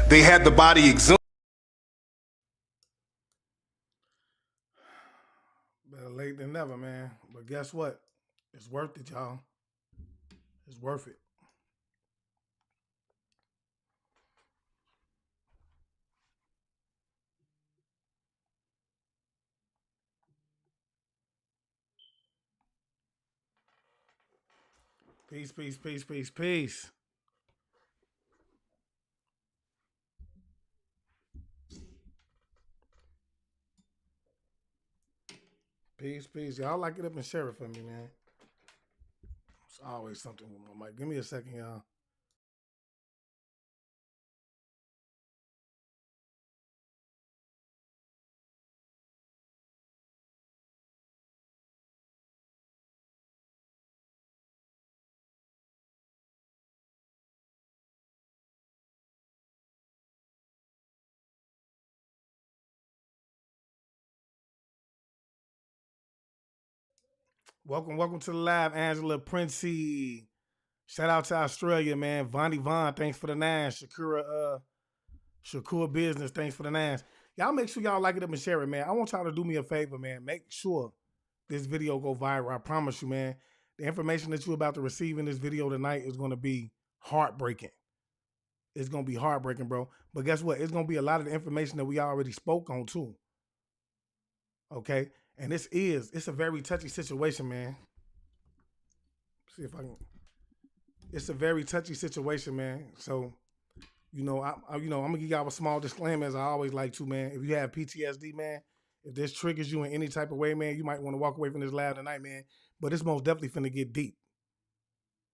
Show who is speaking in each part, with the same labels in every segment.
Speaker 1: They had the body exhumed.
Speaker 2: Better late than never, man. But guess what? It's worth it, y'all. It's worth it. Peace, peace, peace, peace, peace. Peace, peace. Y'all like it up and share it for me, man. It's always something with my mic. Give me a second, y'all. Welcome to the live, Angela Princey. Shout out to Australia, man. Vonnie Vaughn, thanks for the 9. Shakur Business, thanks for the 9. Y'all make sure y'all like it up and share it, man. I want y'all to do me a favor, man. Make sure this video go viral. I promise you, man. The information that you're about to receive in this video tonight is going to be heartbreaking. It's going to be heartbreaking, bro. But guess what? It's going to be a lot of the information that we already spoke on, too. Okay? And it's a very touchy situation, man. See if I can. It's a very touchy situation, man. So, I'm gonna give y'all a small disclaimer, as I always like to, man. If you have PTSD, man, if this triggers you in any type of way, man, you might want to walk away from this live tonight, man. But it's most definitely finna get deep.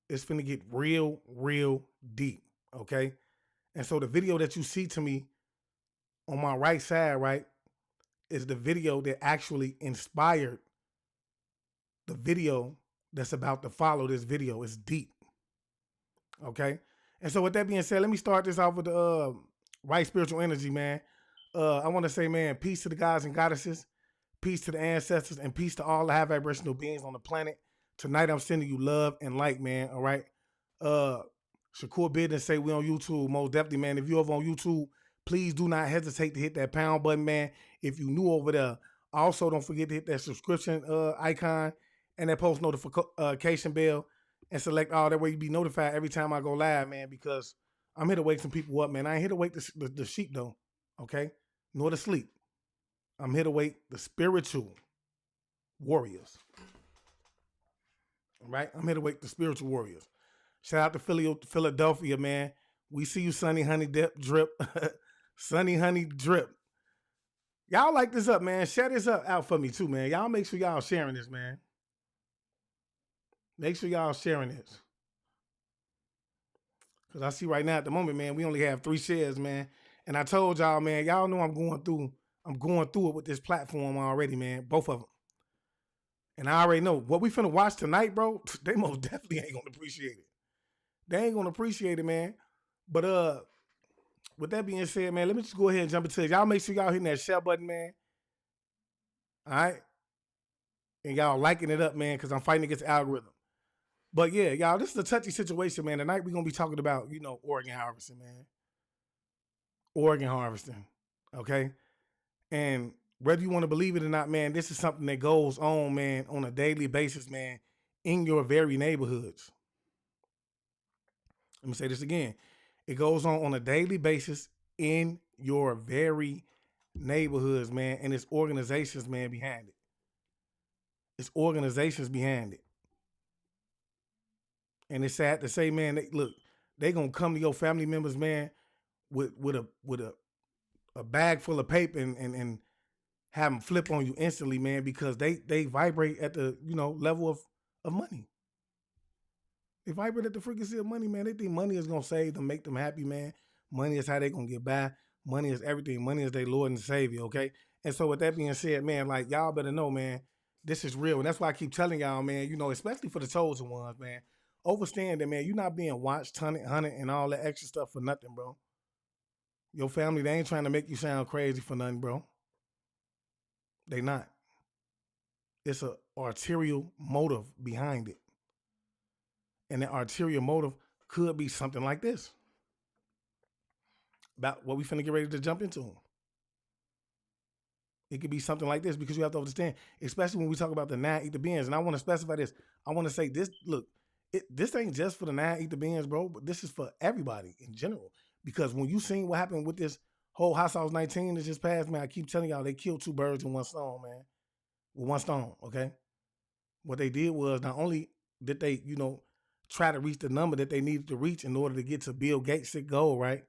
Speaker 2: It's finna get real, real deep. Okay? And so the video that you see to me on my right side, right, is the video that actually inspired the video that's about to follow this video. It's deep. Okay? And so with that being said, let me start this off with the right spiritual energy, man. I want to say, man, peace to the gods and goddesses, peace to the ancestors, and peace to all the high vibrational beings on the planet. Tonight I'm sending you love and light, man. All right. Shakur Business say we on YouTube. Most definitely, man. If you're over on YouTube, please do not hesitate to hit that pound button, man. If you new over there, also don't forget to hit that subscription icon and that post notification bell and select all. That way you be notified every time I go live, man, because I'm here to wake some people up, man. I ain't here to wake the sheep, though, okay? Nor to sleep. I'm here to wake the spiritual warriors, all right? I'm here to wake the spiritual warriors. Shout out to Philadelphia, man. We see you, Sunny Honey Drip. Sunny Honey Drip. Y'all like this up, man. Share this up out for me, too, man. Y'all make sure y'all sharing this, man. Make sure y'all sharing this. Because I see right now at the moment, man, we only have 3 shares, man. And I told y'all, man, y'all know I'm going through it with this platform already, man. Both of them. And I already know what we finna watch tonight, bro. They most definitely ain't gonna appreciate it. They ain't gonna appreciate it, man. But with that being said, man, let me just go ahead and jump into it. Y'all make sure y'all hitting that share button, man. All right? And y'all liking it up, man, because I'm fighting against the algorithm. But yeah, y'all, this is a touchy situation, man. Tonight we're gonna be talking about, organ harvesting, man. Organ harvesting. Okay? And whether you want to believe it or not, man, this is something that goes on, man, on a daily basis, man, in your very neighborhoods. Let me say this again. It goes on a daily basis in your very neighborhoods, man, and it's organizations, man, behind it. It's organizations behind it. And it's sad to say, man, they gonna come to your family members, man, with a bag full of paper and have them flip on you instantly, man, because they vibrate at the level of money. They vibrate at the frequency of money, man. They think money is gonna save them, make them happy, man. Money is how they gonna get by. Money is everything. Money is their Lord and Savior, okay? And so with that being said, man, like y'all better know, man, this is real. And that's why I keep telling y'all, man, especially for the chosen ones, man. Understand that, man, you're not being watched, hunted, and all that extra stuff for nothing, bro. Your family, they ain't trying to make you sound crazy for nothing, bro. They not. It's an arterial motive behind it. And the arterial motive could be something like this. about what we finna get ready to jump into. It could be something like this because you have to understand, especially when we talk about the 9 ether beings. And I want to specify this. I want to say this, look, this ain't just for the 9 ether beings, bro, but this is for everybody in general. Because when you seen what happened with this whole House House 19 that just passed, man, I keep telling y'all, they killed 2 birds with 1 stone, man. With 1 stone, okay? What they did was not only did they, try to reach the number that they needed to reach in order to get to Bill Gates' goal, right?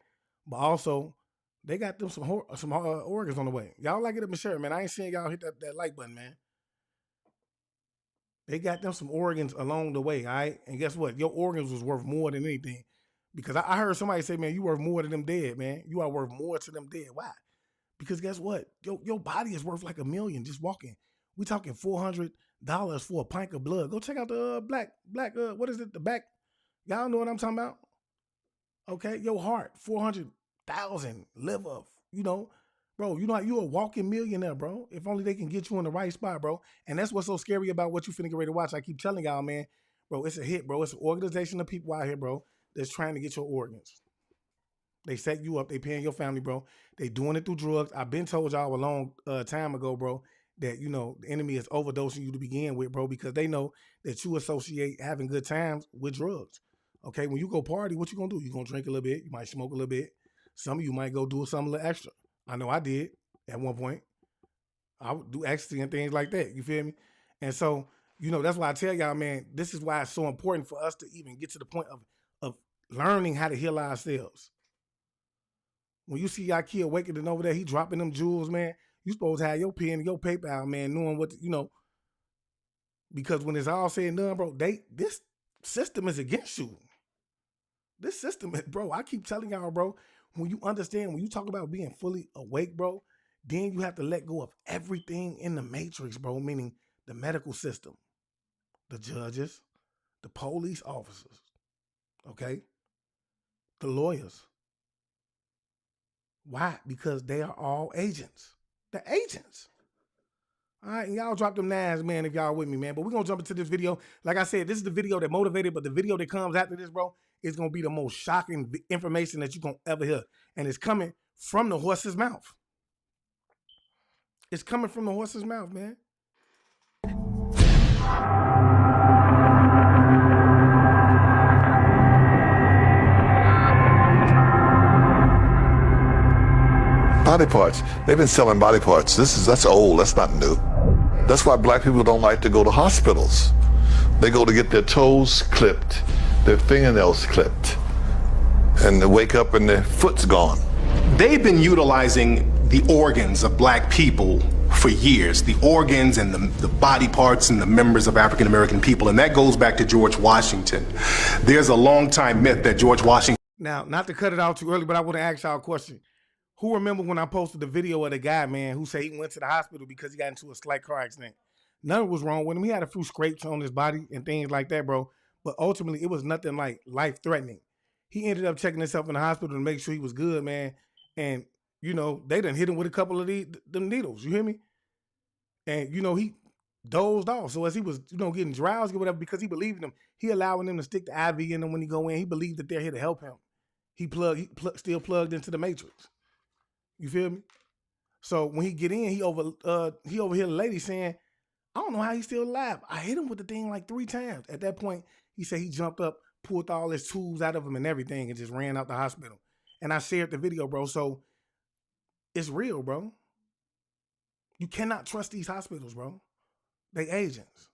Speaker 2: But also, they got them some organs on the way. Y'all like it up and share, man. I ain't seeing y'all hit that like button, man. They got them some organs along the way, all right? And guess what? Your organs was worth more than anything. Because I heard somebody say, man, you worth more than them dead, man. You are worth more to them dead. Why? Because guess what? Your body is worth like $1 million just walking. We talking $400 for a pint of blood. Go check out the black, what is it? The back. Y'all know what I'm talking about? Okay, your heart, 400,000 liver, bro, you're a walking millionaire, bro. If only they can get you in the right spot, bro. And that's what's so scary about what you finna get ready to watch. I keep telling y'all, man, bro, it's a hit, bro. It's an organization of people out here, bro, that's trying to get your organs. They set you up. They paying your family, bro. They doing it through drugs. I've been told y'all a long time ago, bro, that, the enemy is overdosing you to begin with, bro, because they know that you associate having good times with drugs. Okay, when you go party, what you gonna do? You gonna drink a little bit. You might smoke a little bit. Some of you might go do something a little extra. I know I did at one point. I would do ecstasy and things like that. You feel me? And so, that's why I tell y'all, man, this is why it's so important for us to even get to the point of learning how to heal ourselves. When you see y'all kid waking over there, he dropping them jewels, man, you supposed to have your pen and your paper out, man, knowing what, because when it's all said and done, bro, this system is against you. This system, bro, I keep telling y'all, bro, when you understand, when you talk about being fully awake, bro, then you have to let go of everything in the matrix, bro, meaning the medical system, the judges, the police officers, okay, the lawyers. Why? Because they are all agents. They're agents. All right, and y'all drop them nines, man, if y'all with me, man. But we're going to jump into this video. Like I said, this is the video that motivated, but the video that comes after this, bro, is going to be the most shocking information that you're going to ever hear. And it's coming from the horse's mouth. It's coming from the horse's mouth, man.
Speaker 1: Body parts. They've been selling body parts. That's old. That's not new. That's why black people don't like to go to hospitals. They go to get their toes clipped, their fingernails clipped, and they wake up and their foot's gone.
Speaker 3: They've been utilizing the organs of black people for years, the organs and the body parts and the members of African American people, and that goes back to George Washington. There's a long time myth that George Washington...
Speaker 2: Now, not to cut it out too early, but I want to ask y'all a question. Who remember when I posted the video of the guy, man, who said he went to the hospital because he got into a slight car accident? Nothing was wrong with him. He had a few scrapes on his body and things like that, bro. But ultimately, it was nothing like life-threatening. He ended up checking himself in the hospital to make sure he was good, man. And, they done hit him with a couple of them needles. You hear me? And, he dozed off. So as he was, getting drowsy or whatever, because he believed in them, he allowing them to stick the IV in him when he go in. He believed that they're here to help him. He still plugged into the matrix. You feel me? So when he get in, he overheard a lady saying, I don't know how he's still alive. I hit him with the thing like 3 times. At that point, he said he jumped up, pulled all his tools out of him and everything and just ran out the hospital. And I shared the video, bro. So it's real, bro. You cannot trust these hospitals, bro. They agents.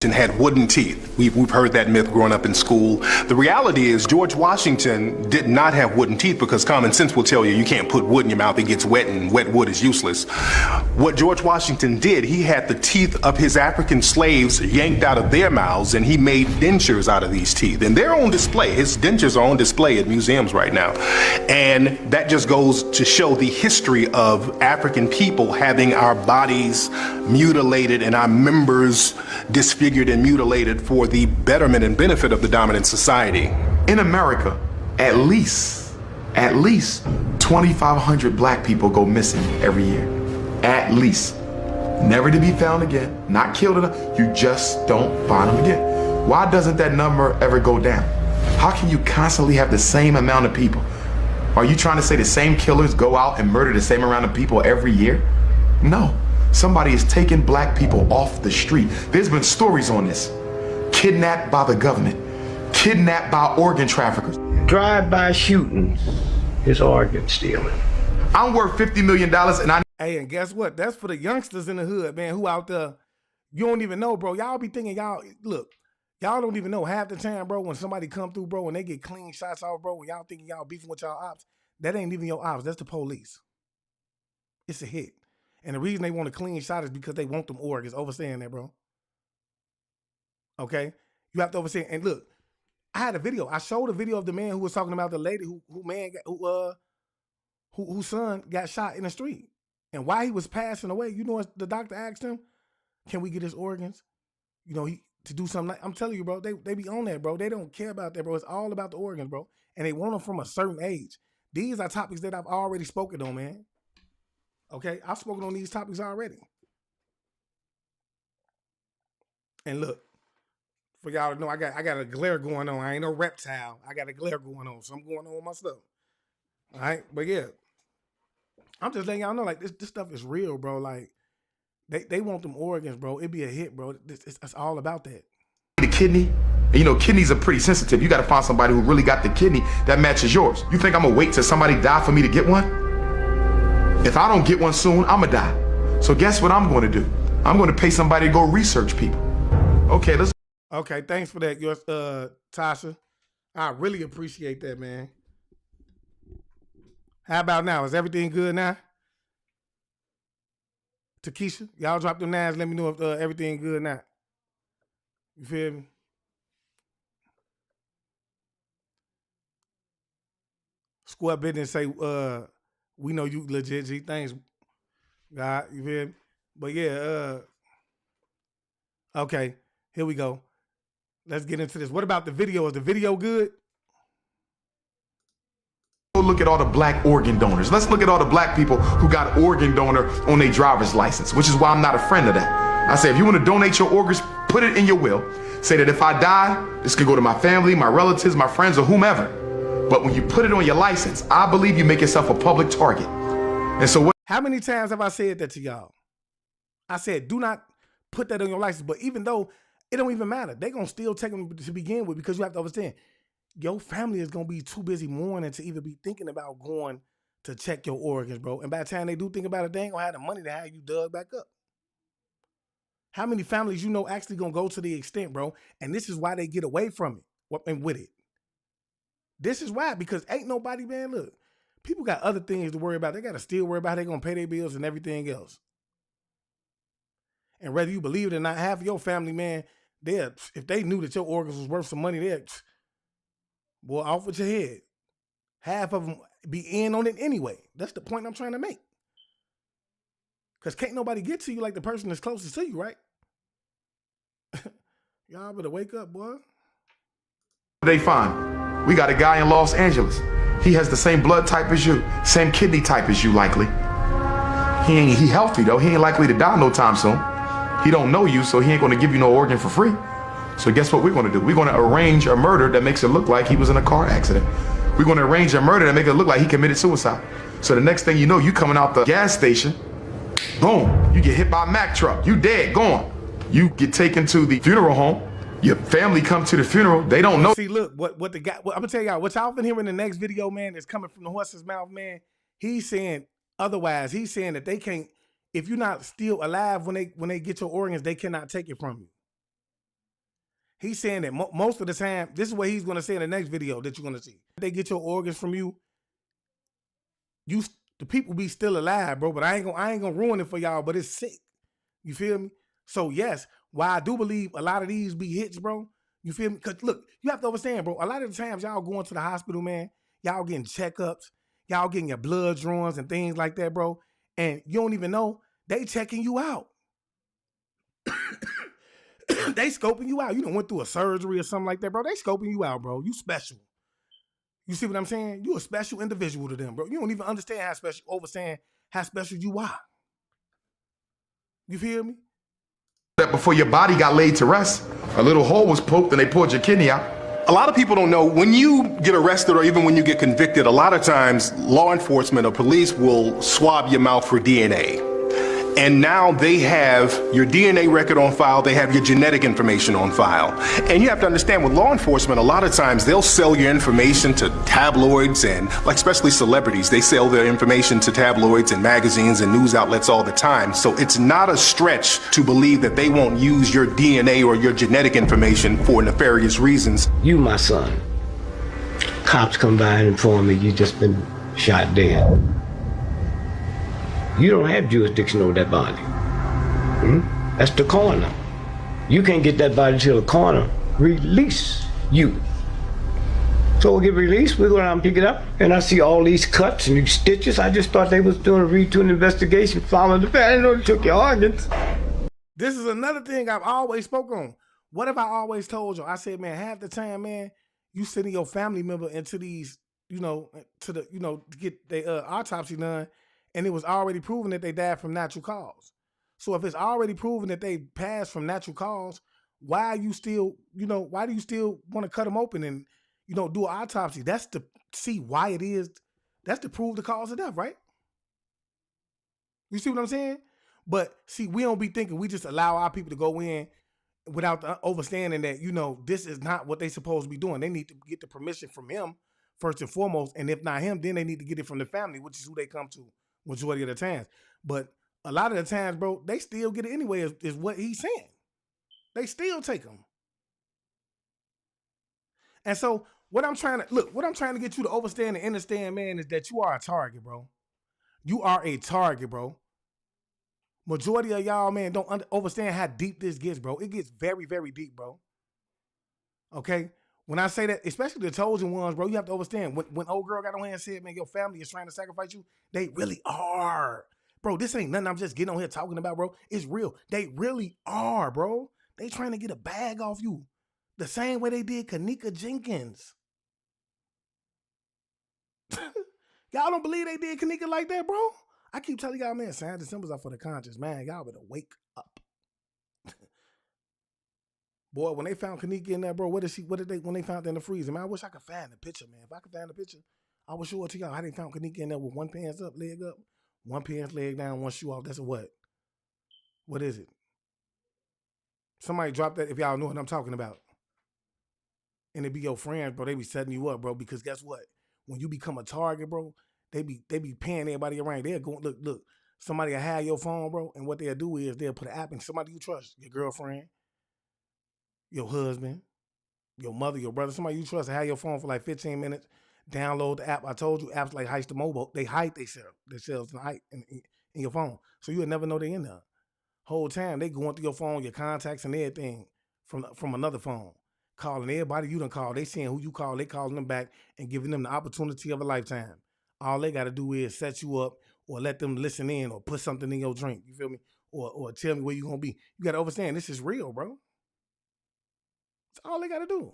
Speaker 3: Had wooden teeth. We've heard that myth growing up in school. The reality is George Washington did not have wooden teeth because common sense will tell you can't put wood in your mouth. It gets wet and wet wood is useless. What George Washington did, he had the teeth of his African slaves yanked out of their mouths and he made dentures out of these teeth. And they're on display. His dentures are on display at museums right now. And that just goes to show the history of African people having our bodies mutilated and our members disfigured and mutilated for the betterment and benefit of the dominant society.
Speaker 4: In America, at least 2,500 black people go missing every year. At least. Never to be found again, not killed enough, you just don't find them again. Why doesn't that number ever go down? How can you constantly have the same amount of people? Are you trying to say the same killers go out and murder the same amount of people every year? No. Somebody is taking black people off the street. There's been stories on this. Kidnapped by the government. Kidnapped by organ traffickers.
Speaker 5: Drive-by shootings is organ stealing.
Speaker 4: I'm worth $50 million and I...
Speaker 2: Hey, and guess what? That's for the youngsters in the hood, man, who out there, you don't even know, bro. Y'all be thinking, y'all don't even know half the time, bro, when somebody come through, bro, and they get clean shots off, bro, when y'all thinking y'all beefing with y'all ops, that ain't even your ops. That's the police. It's a hit. And the reason they want a clean shot is because they want them organs. Overstaying that, bro. Okay? You have to overstand. And look, I had a video. I showed a video of the man who was talking about the lady whose son got shot in the street. And while he was passing away, you know what the doctor asked him? Can we get his organs? You know, to do something like, I'm telling you, bro, they be on that, bro. They don't care about that, bro. It's all about the organs, bro. And they want them from a certain age. These are topics that I've already spoken on, man. Okay? I've spoken on these topics already. And look, for y'all to know, I got a glare going on. I ain't no reptile. I got a glare going on. So I'm going on with my stuff. All right? But yeah, I'm just letting y'all know, like, this stuff is real, bro. Like, they want them organs, bro. It be a hit, bro. It's all about that.
Speaker 4: The kidney, and you know, kidneys are pretty sensitive. You got to find somebody who really got the kidney that matches yours. You think I'm going to wait till somebody die for me to get one? If I don't get one soon, I'm going to die. So guess what I'm going to do? I'm going to pay somebody to go research people. Okay, let's...
Speaker 2: Okay, thanks for that, Tasha. I really appreciate that, man. How about now? Is everything good now? Takesha, y'all drop them nines. Let me know if everything good now. You feel me? Squad business say, we know you legit, G. Thanks, God. You feel me? But yeah, okay, here we go. Let's get into this. What about the video? Is the video good?
Speaker 4: Look at all the black organ donors. Let's look at all the black people who got organ donor on their driver's license, which is why I'm not a friend of that. I say, if you want to donate your organs, put it in your will. Say that if I die, this could go to my family, my relatives, my friends, or whomever. But when you put it on your license, I believe you make yourself a public target. And so what?
Speaker 2: How many times have I said that to y'all? I said, do not put that on your license. But even though it don't even matter, they're going to still take them to begin with, because you have to understand, your family is going to be too busy mourning to even be thinking about going to check your organs, bro. And by the time they do think about it, they ain't going to have the money to have you dug back up. How many families you know actually going to go to the extent, bro? And this is why they get away from it and with it. This is why, because ain't nobody, man, look, people got other things to worry about. They got to still worry about how they're going to pay their bills and everything else. And whether you believe it or not, half of your family, man, if they knew that your organs was worth some money, they'd, boy, off with your head. Half of them be in on it anyway. That's the point I'm trying to make. Because can't nobody get to you like the person that's closest to you, right? Y'all better wake up, boy.
Speaker 4: They find we got a guy in Los Angeles. He has the same blood type as you, same kidney type as you, likely. He healthy though. He ain't likely to die no time soon. He don't know you, so he ain't gonna give you no organ for free. So guess what we're gonna do? We're gonna arrange a murder that makes it look like he was in a car accident. We're gonna arrange a murder that makes it look like he committed suicide. So the next thing you know, you coming out the gas station, boom, you get hit by a Mack truck. You dead, gone. You get taken to the funeral home. Your family come to the funeral. They don't know.
Speaker 2: See, look, what the guy, I'm gonna tell y'all, what y'all been hearing in the next video, man, is coming from the horse's mouth, man. He's saying otherwise. He's saying that they can't, if you're not still alive when they get your organs, they cannot take it from you. He's saying that most of the time, this is what he's gonna say in the next video that you're gonna see. They get your organs from you, the people be still alive, bro. But I ain't gonna ruin it for y'all. But it's sick. You feel me? So yes, while I do believe a lot of these be hits, bro. You feel me? Cause look, you have to understand, bro. A lot of the times y'all going to the hospital, man. Y'all getting checkups. Y'all getting your blood drawn and things like that, bro. And you don't even know they checking you out. They scoping you out. You done went through a surgery or something like that, bro. They scoping you out, bro. You special. You see what I'm saying? You a special individual to them, bro. You don't even understand how special you are. You feel me?
Speaker 4: That before your body got laid to rest, a little hole was poked and they pulled your kidney out.
Speaker 3: A lot of people don't know, when you get arrested or even when you get convicted, a lot of times law enforcement or police will swab your mouth for DNA. And now they have your DNA record on file, they have your genetic information on file. And you have to understand, with law enforcement, a lot of times they'll sell your information to tabloids and, like, especially celebrities, they sell their information to tabloids and magazines and news outlets all the time. So it's not a stretch to believe that they won't use your DNA or your genetic information for nefarious reasons.
Speaker 5: You, my son. Cops come by and inform me you just been shot dead. You don't have jurisdiction over that body. That's the coroner. You can't get that body till the coroner release you. So we'll get released, we go down and pick it up, and I see all these cuts and these stitches. I just thought they was doing a routine investigation, following the family. I didn't know they took your organs.
Speaker 2: This is another thing I've always spoke on. What have I always told you? I said, man, half the time, man, you sending your family member into these, to get their autopsy done, and it was already proven that they died from natural cause. So if it's already proven that they passed from natural cause, why are you still, why do you still want to cut them open and, do an autopsy? That's to see why it is. That's to prove the cause of death, right? You see what I'm saying? But see, we don't be thinking, we just allow our people to go in without the understanding that, this is not what they supposed to be doing. They need to get the permission from him first and foremost. And if not him, then they need to get it from the family, which is who they come to majority of the times. But a lot of the times, bro, they still get it anyway, is what he's saying. They still take them. And so what I'm trying to get you to understand and understand, man, is that you are a target, bro. You are a target, bro. Majority of y'all, man, don't understand how deep this gets, bro. It gets very, very deep, bro. Okay? When I say that, especially the chosen ones, bro, you have to understand, when old girl got on here and said, man, your family is trying to sacrifice you, they really are. Bro, this ain't nothing I'm just getting on here talking about, bro. It's real. They really are, bro. They trying to get a bag off you. The same way they did Kanika Jenkins. Y'all don't believe they did Kanika like that, bro? I keep telling y'all, man, signs and symbols are for the conscious. Man, y'all better wake up. Boy, when they found Kanika in there, bro, when they found her in the freezer, man, I wish I could find the picture, man. If I could find the picture, I would show it to y'all. How they found Kanika in there with one pants up, leg up, one pants, leg down, one shoe off. That's a what? What is it? Somebody drop that if y'all know what I'm talking about. And it be your friends, bro. They be setting you up, bro, because guess what? When you become a target, bro, they be paying everybody around. They're going, look, somebody will have your phone, bro, and what they'll do is they'll put an app in somebody you trust, your girlfriend, your husband, your mother, your brother, somebody you trust, have your phone for like 15 minutes, download the app. I told you, apps like Heist the Mobile, they hide themselves in your phone. So you'll never know they're in there. Whole time, they going through your phone, your contacts and everything from another phone. Calling everybody you done call. They seeing who you call, they calling them back and giving them the opportunity of a lifetime. All they got to do is set you up or let them listen in or put something in your drink. You feel me? Or tell me where you going to be. You got to understand, this is real, bro. That's all they got to do.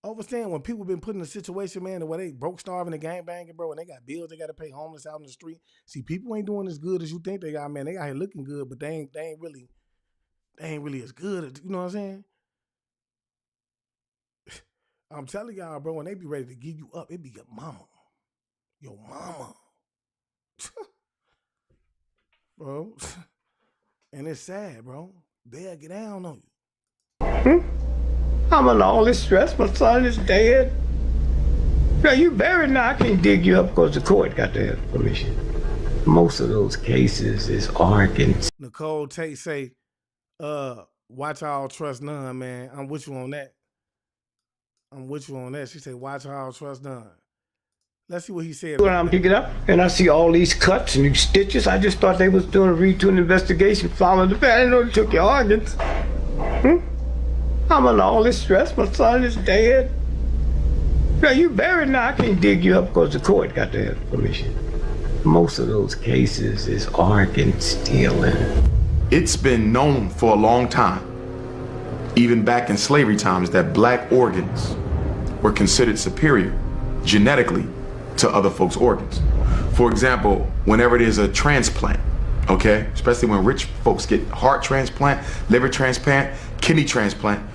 Speaker 2: Understand when people been put in a situation, man, where they broke, starving, and gangbanging, bro, and they got bills they got to pay, homeless out in the street. See, people ain't doing as good as you think they got, man. They got here looking good, but they ain't really as good. You know what I'm saying? I'm telling y'all, bro, when they be ready to give you up, it be your mama. Your mama. Bro. And it's sad, bro. They'll get down on you.
Speaker 5: I'm in all this stress. My son is dead. Now you buried now. I can't dig you up because the court got to have permission. Most of those cases is arguing.
Speaker 2: Nicole Tate say, watch all, trust none, man. I'm with you on that. She said, watch all, trust none. Let's see what he said.
Speaker 5: When I'm picking up and I see all these cuts and these stitches, I just thought they was doing a routine investigation, following the family. I didn't know they took your organs. I'm in all this stress. My son is dead. Now you buried now. I can't dig you up because the court got to have permission. Most of those cases is organ stealing.
Speaker 4: It's been known for a long time, even back in slavery times, that black organs were considered superior genetically to other folks' organs. For example, whenever there's a transplant, okay, especially when rich folks get heart transplant, liver transplant, kidney transplant,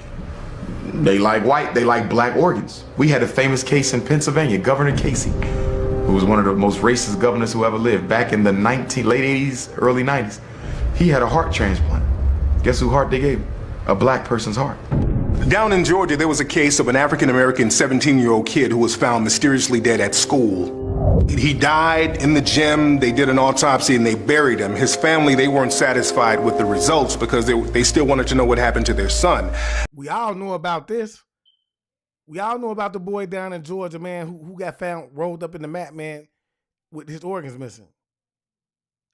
Speaker 4: They like white, they like black organs. We had a famous case in Pennsylvania, Governor Casey, who was one of the most racist governors who ever lived back in the late 80s, early 90s. He had a heart transplant. Guess whose heart they gave him? A black person's heart.
Speaker 3: Down in Georgia, there was a case of an African-American 17-year-old kid who was found mysteriously dead at school. He died in the gym. They did an autopsy and they buried him. His family, they weren't satisfied with the results because they still wanted to know what happened to their son.
Speaker 2: We all know about this. We all know about the boy down in Georgia, man, who got found rolled up in the mat, man, with his organs missing.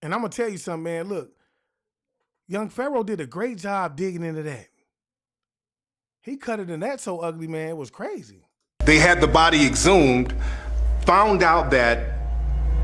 Speaker 2: And I'm going to tell you something, man. Look, young Pharaoh did a great job digging into that. He cut it in that so ugly, man, it was crazy.
Speaker 3: They had the body exhumed, found out that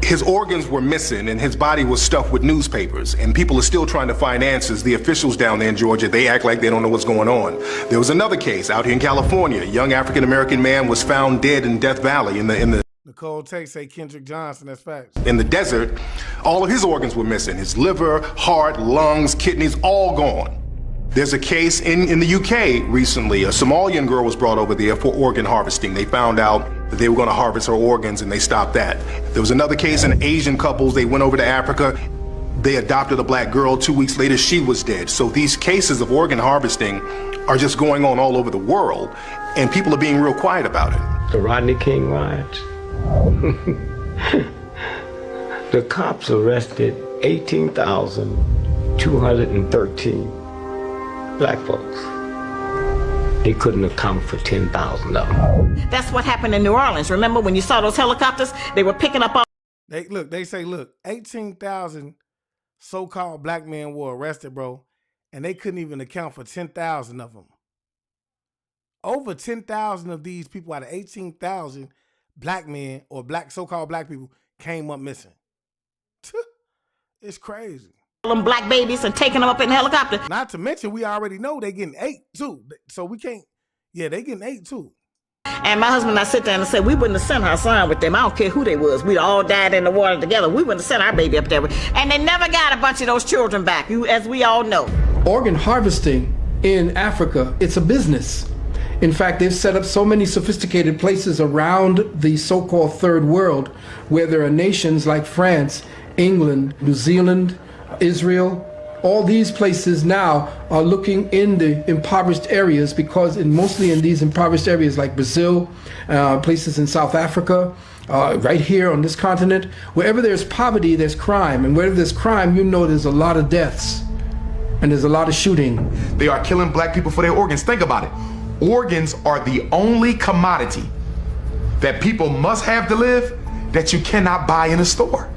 Speaker 3: his organs were missing and his body was stuffed with newspapers, and people are still trying to find answers. The officials down there in Georgia, they act like they don't know what's going on. There was another case out here in California. A young African-American man was found dead in Death Valley in the
Speaker 2: Nicole Tate say Kendrick Johnson, that's facts.
Speaker 3: in the desert. All of his organs were missing. His liver, heart, lungs, kidneys, all gone. There's a case in the UK recently. A Somalian girl was brought over there for organ harvesting. They found out that they were going to harvest her organs and they stopped that. There was another case in Asian couples. They went over to Africa. They adopted a black girl. 2 weeks later, she was dead. So these cases of organ harvesting are just going on all over the world, and people are being real quiet about it.
Speaker 5: The Rodney King riots. The cops arrested 18,213 black folks. They couldn't account for 10,000 of them.
Speaker 6: That's what happened in New Orleans. Remember when you saw those helicopters? They were picking up all...
Speaker 2: They say, 18,000 so-called black men were arrested, bro, and they couldn't even account for 10,000 of them. Over 10,000 of these people out of 18,000 black men or so-called black people came up missing. It's crazy.
Speaker 6: them black babies and taking them up in the helicopter.
Speaker 2: Not to mention, we already know they getting 8 too. So we can't, they getting 8 too.
Speaker 6: And my husband and I sit down and said, we wouldn't have sent our son with them. I don't care who they was. We'd all died in the water together. We wouldn't have sent our baby up there. And they never got a bunch of those children back, as we all know.
Speaker 7: Organ harvesting in Africa, it's a business. In fact, they've set up so many sophisticated places around the so-called third world where there are nations like France, England, New Zealand, Israel. All these places now are looking in the impoverished areas because mostly in these impoverished areas like Brazil, places in South Africa, right here on this continent, wherever there's poverty, there's crime. And wherever there's crime, there's a lot of deaths and there's a lot of shooting.
Speaker 4: They are killing black people for their organs. Think about it. Organs are the only commodity that people must have to live that you cannot buy in a store.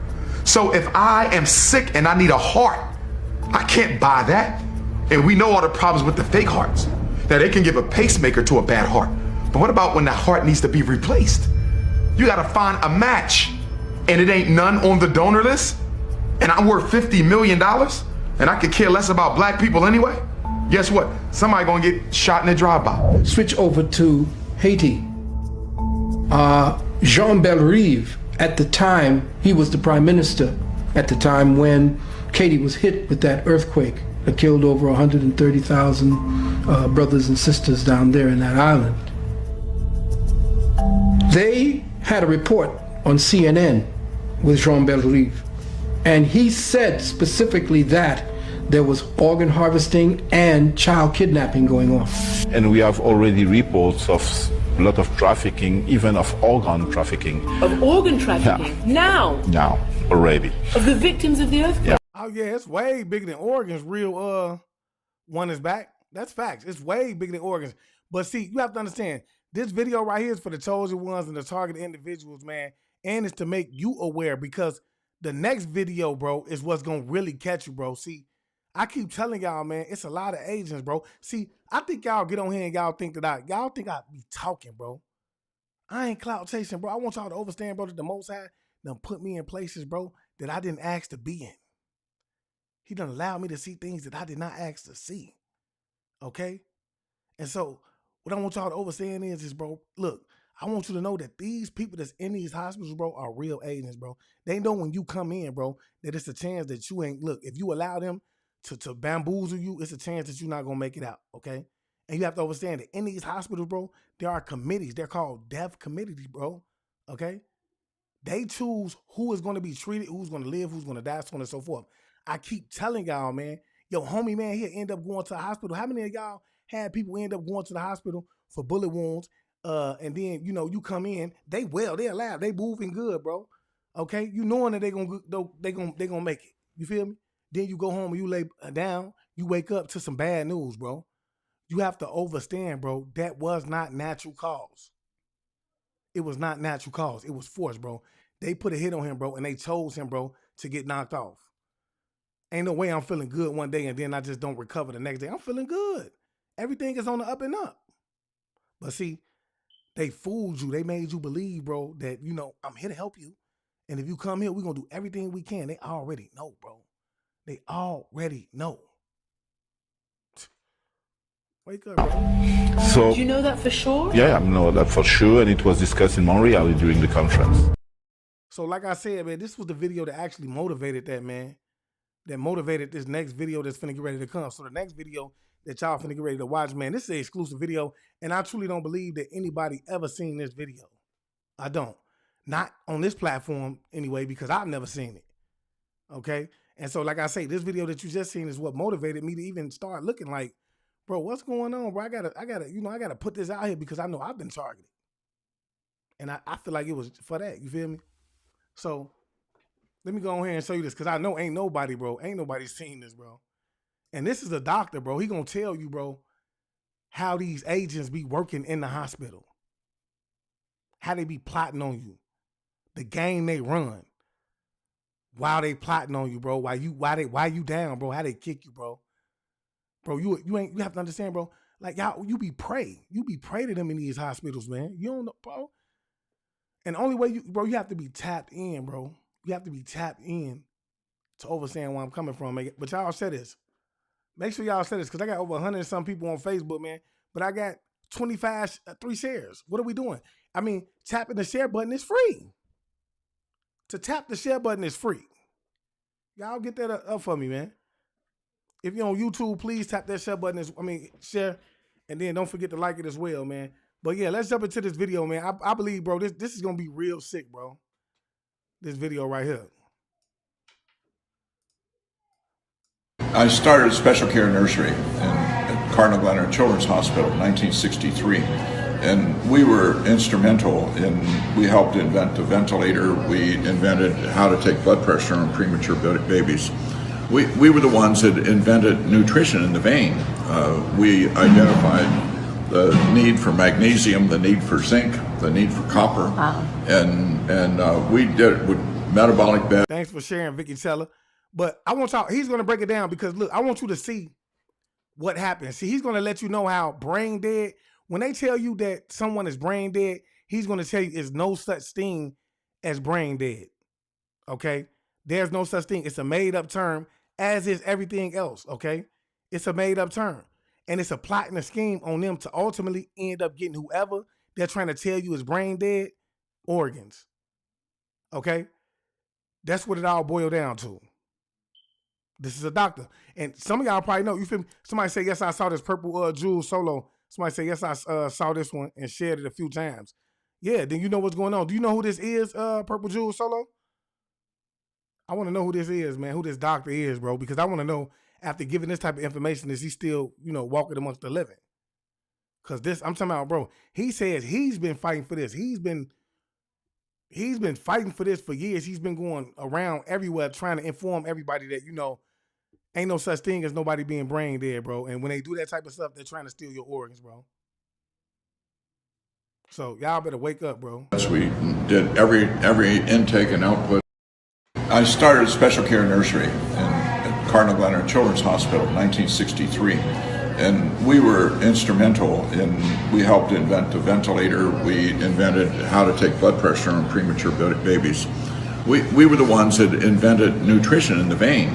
Speaker 4: So if I am sick and I need a heart, I can't buy that. And we know all the problems with the fake hearts. Now they can give a pacemaker to a bad heart. But what about when the heart needs to be replaced? You gotta find a match and it ain't none on the donor list. And I'm worth $50 million and I could care less about black people anyway. Guess what? Somebody gonna get shot in a drive-by.
Speaker 7: Switch over to Haiti. Jean Bellerive, at the time, he was the prime minister at the time when Haiti was hit with that earthquake that killed over 130,000 brothers and sisters down there in that island. They had a report on CNN with Jean Bellerive, and he said specifically that there was organ harvesting and child kidnapping going on.
Speaker 8: And we have already reports of a lot of trafficking, even of organ trafficking.
Speaker 9: Of organ trafficking? Yeah.
Speaker 8: Now, already.
Speaker 9: Of the victims of the earthquake?
Speaker 8: Yeah.
Speaker 2: Oh yeah, it's way bigger than organs. Real one is back. That's facts. It's way bigger than organs. But see, you have to understand, this video right here is for the chosen ones and the targeted individuals, man. And it's to make you aware, because the next video, bro, is what's gonna really catch you, bro. See, I keep telling y'all, man, it's a lot of agents, bro. See, I think y'all get on here and y'all think I be talking, bro. I ain't clout chasing, bro. I want y'all to understand, bro, that the Most High done put me in places, bro, that I didn't ask to be in. He done allowed me to see things that I did not ask to see. Okay? And so, what I want y'all to understand is, bro, look, I want you to know that these people that's in these hospitals, bro, are real agents, bro. They know when you come in, bro, that it's a chance that you ain't, look, if you allow them to bamboozle you, it's a chance that you're not going to make it out, okay? And you have to understand that in these hospitals, bro, there are committees. They're called death committees, bro. Okay? They choose who is going to be treated, who's going to live, who's going to die, so on and so forth. I keep telling y'all, man, yo, homie, man, he'll end up going to the hospital. How many of y'all had people end up going to the hospital for bullet wounds? And then, you know, you come in, they're alive, they moving good, bro. Okay? You knowing that they're gonna make it. You feel me? Then you go home and you lay down, you wake up to some bad news, bro. You have to understand, bro, that was not natural cause. It was not natural cause. It was forced, bro. They put a hit on him, bro, and they chose him, bro, to get knocked off. Ain't no way I'm feeling good one day and then I just don't recover the next day. I'm feeling good. Everything is on the up and up. But see, they fooled you. They made you believe, bro, that, you know, I'm here to help you. And if you come here, we're going to do everything we can. They already know, bro. They already know. Wake up, bro.
Speaker 8: So,
Speaker 9: Do you know that for sure?
Speaker 8: yeah, I know that for sure, and it was discussed in Montreal during the conference.
Speaker 2: So like I said, man, this was the video that actually motivated that, man. That motivated this next video that's finna get ready to come. So the next video that y'all finna get ready to watch, man, this is an exclusive video, and I truly don't believe that anybody ever seen this video. I don't. Not on this platform anyway, because I've never seen it. Okay? And so like I say, this video that you just seen is what motivated me to even start looking like, bro, what's going on, bro? I gotta put this out here because I know I've been targeted. And I feel like it was for that, you feel me? So let me go ahead and show you this because I know ain't nobody seen this, bro. And this is a doctor, bro. He gonna tell you, bro, how these agents be working in the hospital. How they be plotting on you. The game they run. While they plotting on you, bro. Why you down, bro? How they kick you, bro. Bro, you have to understand, bro. Like y'all, you be prey. You be prey to them in these hospitals, man. You don't know, bro. And the only way you have to be tapped in, bro. You have to be tapped in to understand where I'm coming from. But y'all share this. Make sure y'all share this because I got over 100 and some people on Facebook, man. But I got 3 shares. What are we doing? I mean, tapping the share button is free. To tap the share button is free. Y'all get that up for me, man. If you're on YouTube, please tap that share button. Share. And then don't forget to like it as well, man. But yeah, let's jump into this video, man. I believe, bro, this is going to be real sick, bro. This video right here.
Speaker 10: I started a special care nursery at Cardinal Glenner Children's Hospital in 1963. And we were instrumental we helped invent the ventilator. We invented how to take blood pressure on premature babies. We were the ones that invented nutrition in the vein. We identified the need for magnesium, the need for zinc, the need for copper. Wow. And we did it with metabolic bed.
Speaker 2: Thanks for sharing, Vicky Teller. But I want y'all, he's going to break it down because look, I want you to see what happens. See, he's going to let you know how brain dead, when they tell you that someone is brain dead, he's going to tell you there's no such thing as brain dead. Okay? There's no such thing. It's a made up term, as is everything else. Okay? It's a made up term. And it's a plot and a scheme on them to ultimately end up getting whoever they're trying to tell you is brain dead organs. Okay? That's what it all boiled down to. This is a doctor. And some of y'all probably know. You feel me? Somebody say, yes, I saw this Purple Jewel solo. Somebody say, yes, I saw this one and shared it a few times. Yeah, then you know what's going on. Do you know who this is, Purple Jewel solo? I want to know who this is, man. Who this doctor is, bro. Because I want to know, after giving this type of information, is he still, walking amongst the living? Because this, I'm talking about, bro, he says he's been fighting for this. He's been fighting for this for years. He's been going around everywhere trying to inform everybody that, ain't no such thing as nobody being brain dead, bro. And when they do that type of stuff, they're trying to steal your organs, bro. So y'all better wake up, bro.
Speaker 10: We did every intake and output. I started a special care nursery at Cardinal Glenner Children's Hospital in 1963. And we were instrumental we helped invent the ventilator. We invented how to take blood pressure on premature babies. We were the ones that invented nutrition in the vein.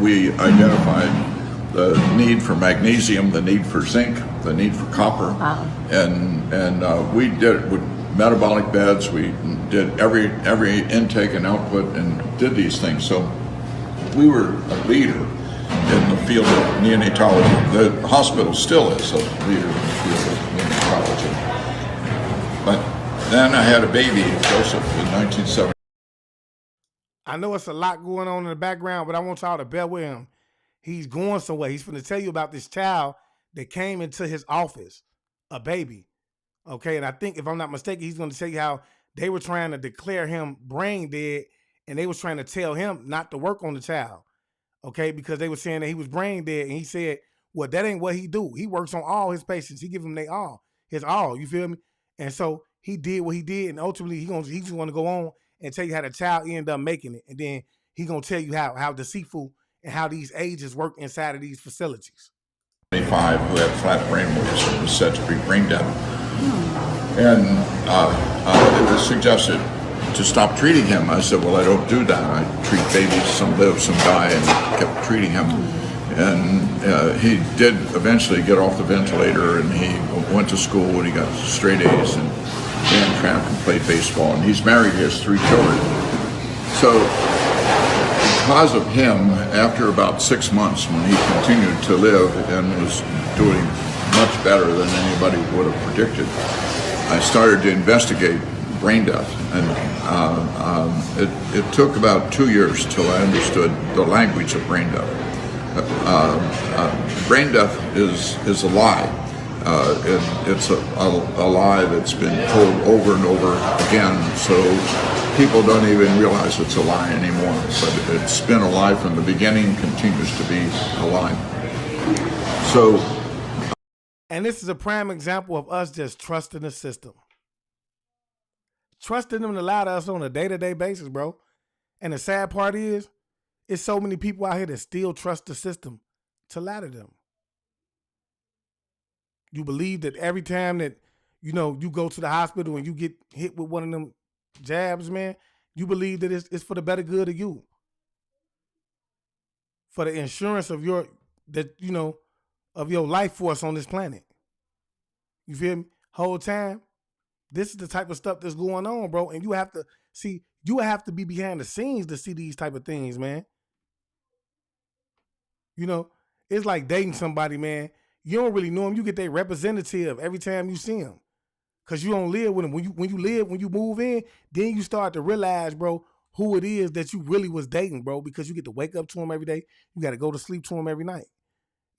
Speaker 10: We identified the need for magnesium, the need for zinc, the need for copper. Wow. And we did it with metabolic beds. We did every intake and output and did these things. So we were a leader in the field of neonatology. The hospital still is a leader in the field of neonatology. But then I had a baby, Joseph, in 1970.
Speaker 2: I know it's a lot going on in the background, but I want y'all to bear with him. He's going somewhere. He's going to tell you about this child that came into his office, a baby. Okay, and I think if I'm not mistaken, he's going to tell you how they were trying to declare him brain dead, and they was trying to tell him not to work on the child. Okay, because they were saying that he was brain dead, and he said, well, that ain't what he do. He works on all his patients. He give them his all, you feel me? And so he did what he did, and ultimately he's just going to go on and tell you how the child ended up making it, and then he's going to tell you how deceitful and how these agents work inside of these facilities.
Speaker 10: 25 who had flat brain waves and was said to be brain dead. And it was suggested to stop treating him. I said, well, I don't do that. I treat babies, some live, some die, and kept treating him. And he did eventually get off the ventilator, and he went to school, and he got straight A's and ran track and played baseball. And he's married, he has 3 children. So because of him, after about 6 months, when he continued to live and was doing much better than anybody would have predicted, I started to investigate brain death. And it took about 2 years till I understood the language of brain death. Brain death is a lie. It's a lie that's been told over and over again, so people don't even realize it's a lie anymore. But it's been a lie from the beginning, continues to be a lie. So,
Speaker 2: and this is a prime example of us just trusting the system. Trusting them to lie to us on a day-to-day basis, bro. And the sad part is, it's so many people out here that still trust the system to lie to them. You believe that every time that, you go to the hospital and you get hit with one of them jabs, man, you believe that it's for the better good of you. For the insurance of your life force on this planet. You feel me? Whole time, this is the type of stuff that's going on, bro. And you have to be behind the scenes to see these type of things, man. It's like dating somebody, man. You don't really know them. You get their representative every time you see them. Because you don't live with them. When you move in, then you start to realize, bro, who it is that you really was dating, bro. Because you get to wake up to them every day. You got to go to sleep to them every night.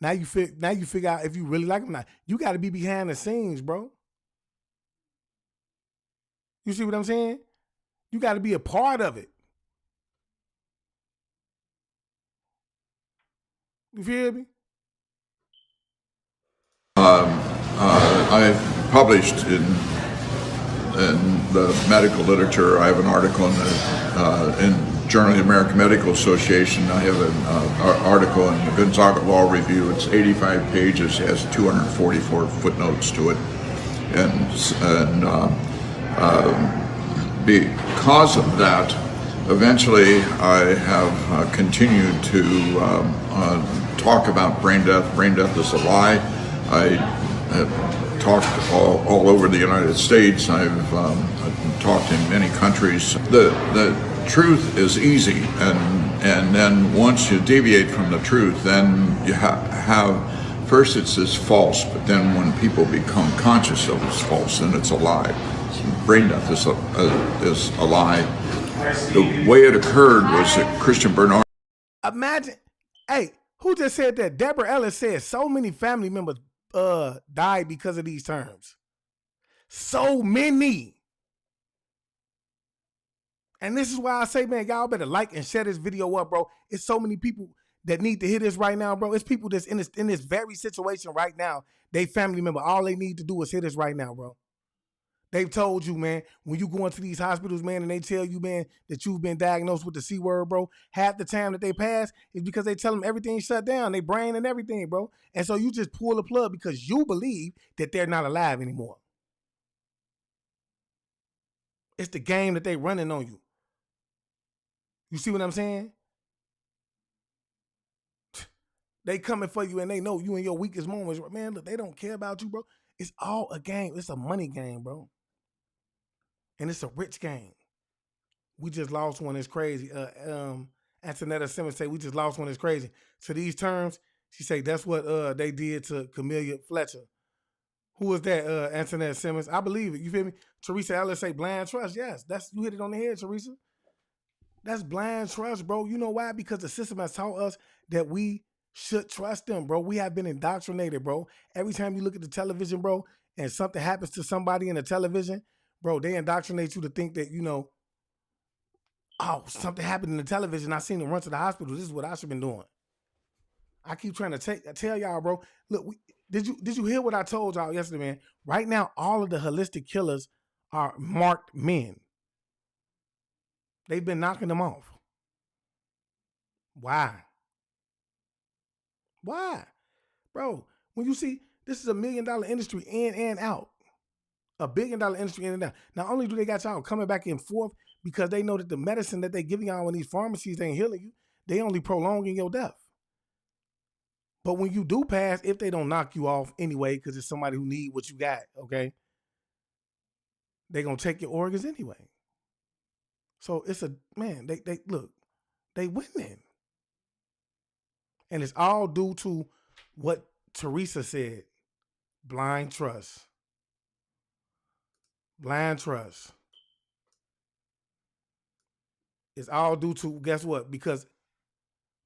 Speaker 2: Now you figure out if you really like them or not. You got to be behind the scenes, bro. You see what I'm saying? You got to be a part of it. You feel me?
Speaker 10: I published in the medical literature. I have an article in Journal of the American Medical Association. I have an article in the Gonzaga Law Review. It's 85 pages, has 244 footnotes to it. And because of that, eventually I have continued to talk about brain death. Brain death is a lie. I have talked all over the United States. I've talked in many countries. The truth is easy, and then once you deviate from the truth, then you have first it's false, but then when people become conscious of it's false, then it's a lie. Brain death is a lie. The way it occurred was that Christian Bernard.
Speaker 2: Imagine, hey, who just said that? Deborah Ellis said so many family members died because of these terms. So many. And this is why I say, man, y'all better like and share this video up, bro. It's so many people that need to hear this right now, bro. It's people that's in this very situation right now. They family member, all they need to do is hear this right now, bro. They've told you, man, when you go into these hospitals, man, and they tell you, man, that you've been diagnosed with the C word, bro, half the time that they pass is because they tell them everything shut down, their brain and everything, bro. And so you just pull the plug because you believe that they're not alive anymore. It's the game that they running on you. You see what I'm saying? They coming for you and they know you in your weakest moments. Man, look, they don't care about you, bro. It's all a game. It's a money game, bro. And it's a rich game. We just lost one. It's crazy. Antonetta Simmons say we just lost one is crazy. To these terms, she say that's what they did to Camellia Fletcher. Who was that? Antonetta Simmons. I believe it. You feel me? Teresa Ellis say blind trust. Yes, that's you hit it on the head, Teresa. That's blind trust, bro. You know why? Because the system has taught us that we should trust them, bro. We have been indoctrinated, bro. Every time you look at the television, bro, and something happens to somebody in the television, bro, they indoctrinate you to think that, you know, oh, something happened in the television. I seen them run to the hospital. This is what I should have been doing. I keep trying to tell y'all, bro. Look, did you hear what I told y'all yesterday, man? Right now, all of the holistic killers are marked men. They've been knocking them off. Why? Why? Bro, when you see this is $1 million industry in and out. $1 billion industry in and out. Not only do they got y'all coming back and forth because they know that the medicine that they giving y'all in these pharmacies ain't healing you, they only prolonging your death. But when you do pass, if they don't knock you off anyway, because it's somebody who need what you got, okay, they gonna take your organs anyway. So it's a man. They look, they winning, and it's all due to what Teresa said: blind trust. Blind trust. It's all due to, guess what? Because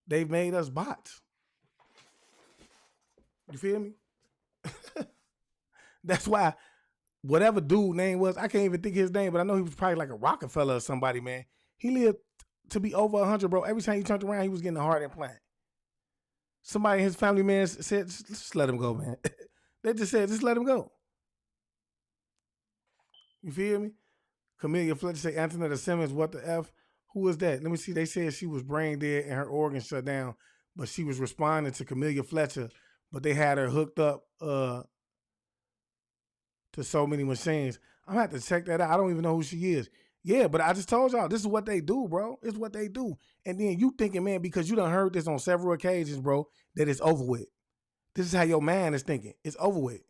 Speaker 2: they've made us bots. You feel me? That's why whatever dude name was, I can't even think his name, but I know he was probably like a Rockefeller or somebody, man. He lived to be over 100, bro. Every time he turned around, he was getting a heart implant. Somebody in his family, man, said, just let him go, man. They just said, just let him go. You feel me? Camellia Fletcher say, Antonetta Simmons, what the F? Who was that? Let me see. They said she was brain dead and her organs shut down, but she was responding to Camellia Fletcher, but they had her hooked up to so many machines. I'm gonna have to check that out. I don't even know who she is. Yeah, but I just told y'all, this is what they do, bro. It's what they do. And then you thinking, man, because you done heard this on several occasions, bro, that it's over with. This is how your man is thinking. It's over with.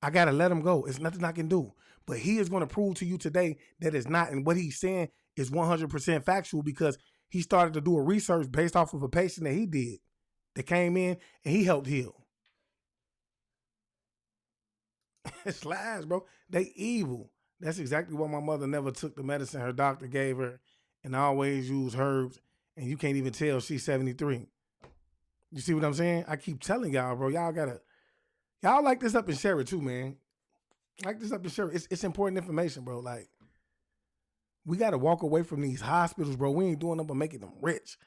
Speaker 2: I gotta let him go. It's nothing I can do. But he is gonna prove to you today that it's not. And what he's saying is 100% factual because he started to do a research based off of a patient that he did that came in and he helped heal. It's lies, bro. They evil. That's exactly why my mother never took the medicine her doctor gave her and always used herbs. And you can't even tell she's 73. You see what I'm saying? I keep telling y'all, bro. Y'all like this up and share it too, man. Like this up and share it. It's important information, bro. Like, we got to walk away from these hospitals, bro. We ain't doing them but making them rich.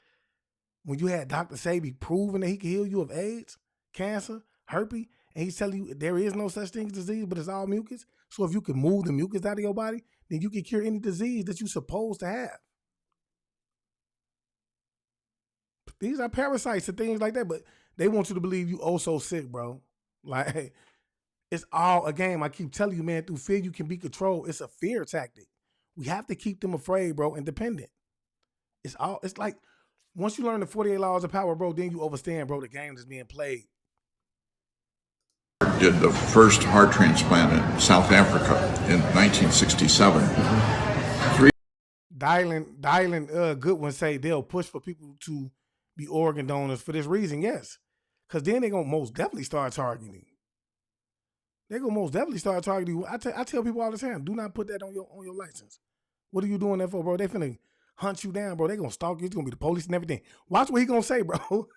Speaker 2: When you had Dr. Sebi proving that he can heal you of AIDS, cancer, herpes, and he's telling you there is no such thing as disease, but it's all mucus. So if you can move the mucus out of your body, then you can cure any disease that you're supposed to have. These are parasites and things like that, but they want you to believe you oh so sick, bro. Like, it's all a game. I keep telling you, man, through fear you can be controlled. It's a fear tactic. We have to keep them afraid, bro, and dependent. It's like, once you learn the 48 laws of power, bro, then you understand, bro, the game that's being played.
Speaker 10: Did the first heart transplant in South Africa in 1967.
Speaker 2: Dylan Goodwin say they'll push for people to be organ donors for this reason, yes. Because then they're going to most definitely start targeting. They're going to most definitely start targeting. I tell people all the time, do not put that on your license. What are you doing that for, bro? They finna hunt you down, bro. They going to stalk you. It's going to be the police and everything. Watch what he going to say, bro.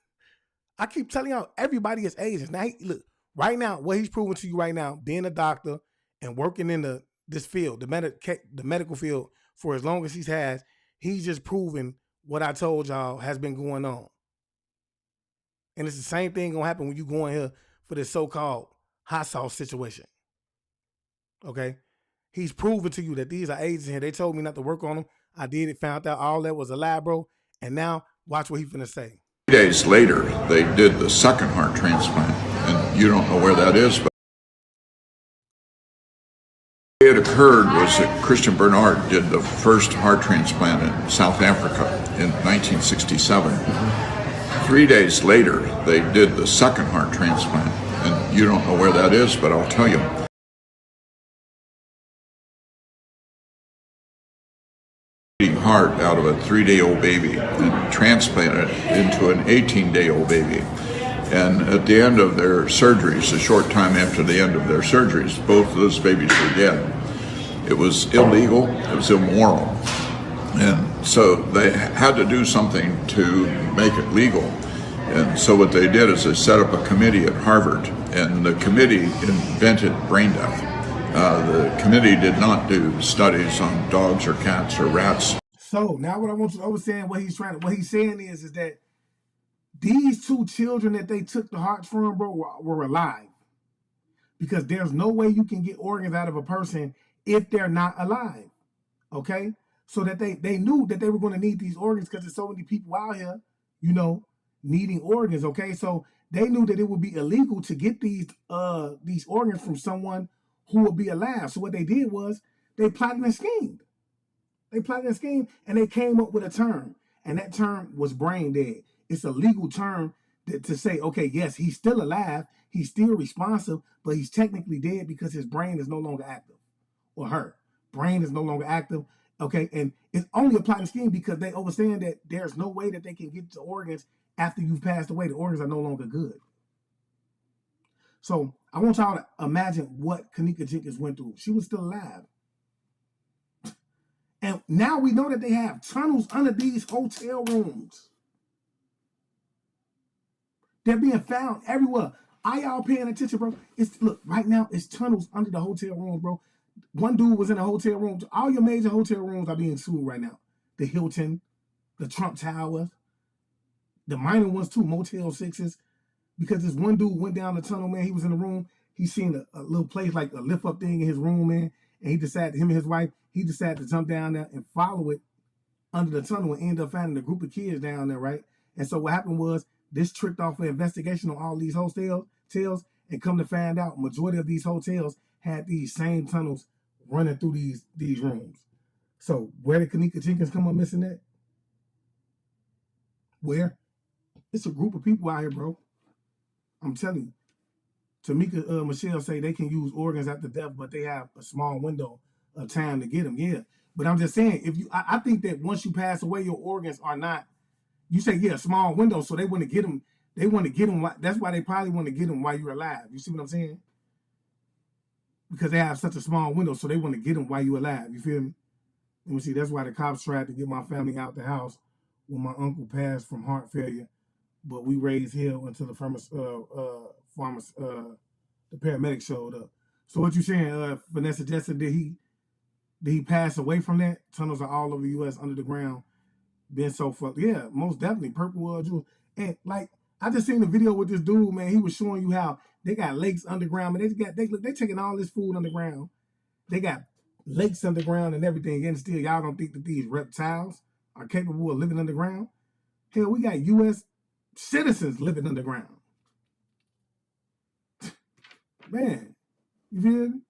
Speaker 2: I keep telling y'all, everybody is agents. Now, look, right now, what he's proving to you right now, being a doctor and working in this field, the medical field, for as long as he's just proving what I told y'all has been going on. And it's the same thing gonna happen when you go in here for this so-called hot sauce situation. Okay? He's proven to you that these are agents here. They told me not to work on them. I did it, found out all that was a lie, bro. And now, watch what he's finna say.
Speaker 10: 3 days later, they did the second heart transplant. And you don't know where that is, but it occurred was that Christian Bernard did the first heart transplant in South Africa in 1967. 3 days later, they did the second heart transplant. And you don't know where that is, but I'll tell you. heart out of a 3-day-old baby and transplant it into an 18-day-old baby. And at the end of their surgeries, a short time after the end of their surgeries, both of those babies were dead. It was illegal, it was immoral. And so they had to do something to make it legal. And so what they did is they set up a committee at Harvard, and the committee invented brain death. The committee did not do studies on dogs or cats or rats.
Speaker 2: So now what I want you to understand, what he's saying is that these 2 children that they took the hearts from, bro, were alive. Because there's no way you can get organs out of a person if they're not alive. Okay? So that they knew that they were going to need these organs because there's so many people out here, you know, needing organs. Okay? So they knew that it would be illegal to get these organs from someone who would be alive. So what they did was they plotted and schemed. They plotted and schemed, and they came up with a term. And that term was brain dead. It's a legal term to say, okay, yes, he's still alive, he's still responsive, but he's technically dead because his brain is no longer active. Or her brain is no longer active. Okay, and it's only a plotting scheme because they understand that there's no way that they can get to organs after you've passed away. The organs are no longer good. So I want y'all to imagine what Kenneka Jenkins went through. She was still alive. And now we know that they have tunnels under these hotel rooms. They're being found everywhere. Are y'all paying attention, bro? Look, right now, it's tunnels under the hotel rooms, bro. One dude was in a hotel room. All your major hotel rooms are being sued right now. The Hilton, the Trump Tower, the minor ones too, Motel 6s. Because this one dude went down the tunnel, man. He was in the room. He seen a little place like a lift up thing in his room, man. And he decided, him and his wife, he decided to jump down there and follow it under the tunnel and end up finding a group of kids down there, right? And so what happened was this tricked off an investigation on all these hotels, and come to find out, majority of these hotels had these same tunnels running through these rooms. So where did Kenneka Jenkins come up missing at? Where? It's a group of people out here, bro. I'm telling you. Tamika Michelle say they can use organs after death, but they have a small window of time to get them. Yeah, but I'm just saying, if I think that once you pass away, your organs are not. You say yeah, small window, so they want to get them. They want to get them. That's why they probably want to get them while you're alive. You see what I'm saying? Because they have such a small window, so they want to get them while you're alive. You feel me? And we see that's why the cops tried to get my family out the house when my uncle passed from heart failure, but we raised hell until the paramedic showed up. So what you saying, Vanessa Jetson, did he pass away from that? Tunnels are all over the U.S. under the ground. Been so fucked. Yeah, most definitely. Purple jewels. And like, I just seen the video with this dude, man. He was showing you how they got lakes underground, man. They taking all this food underground. They got lakes underground and everything, and still y'all don't think that these reptiles are capable of living underground? Hell, we got U.S. citizens living underground. Man, you feel me?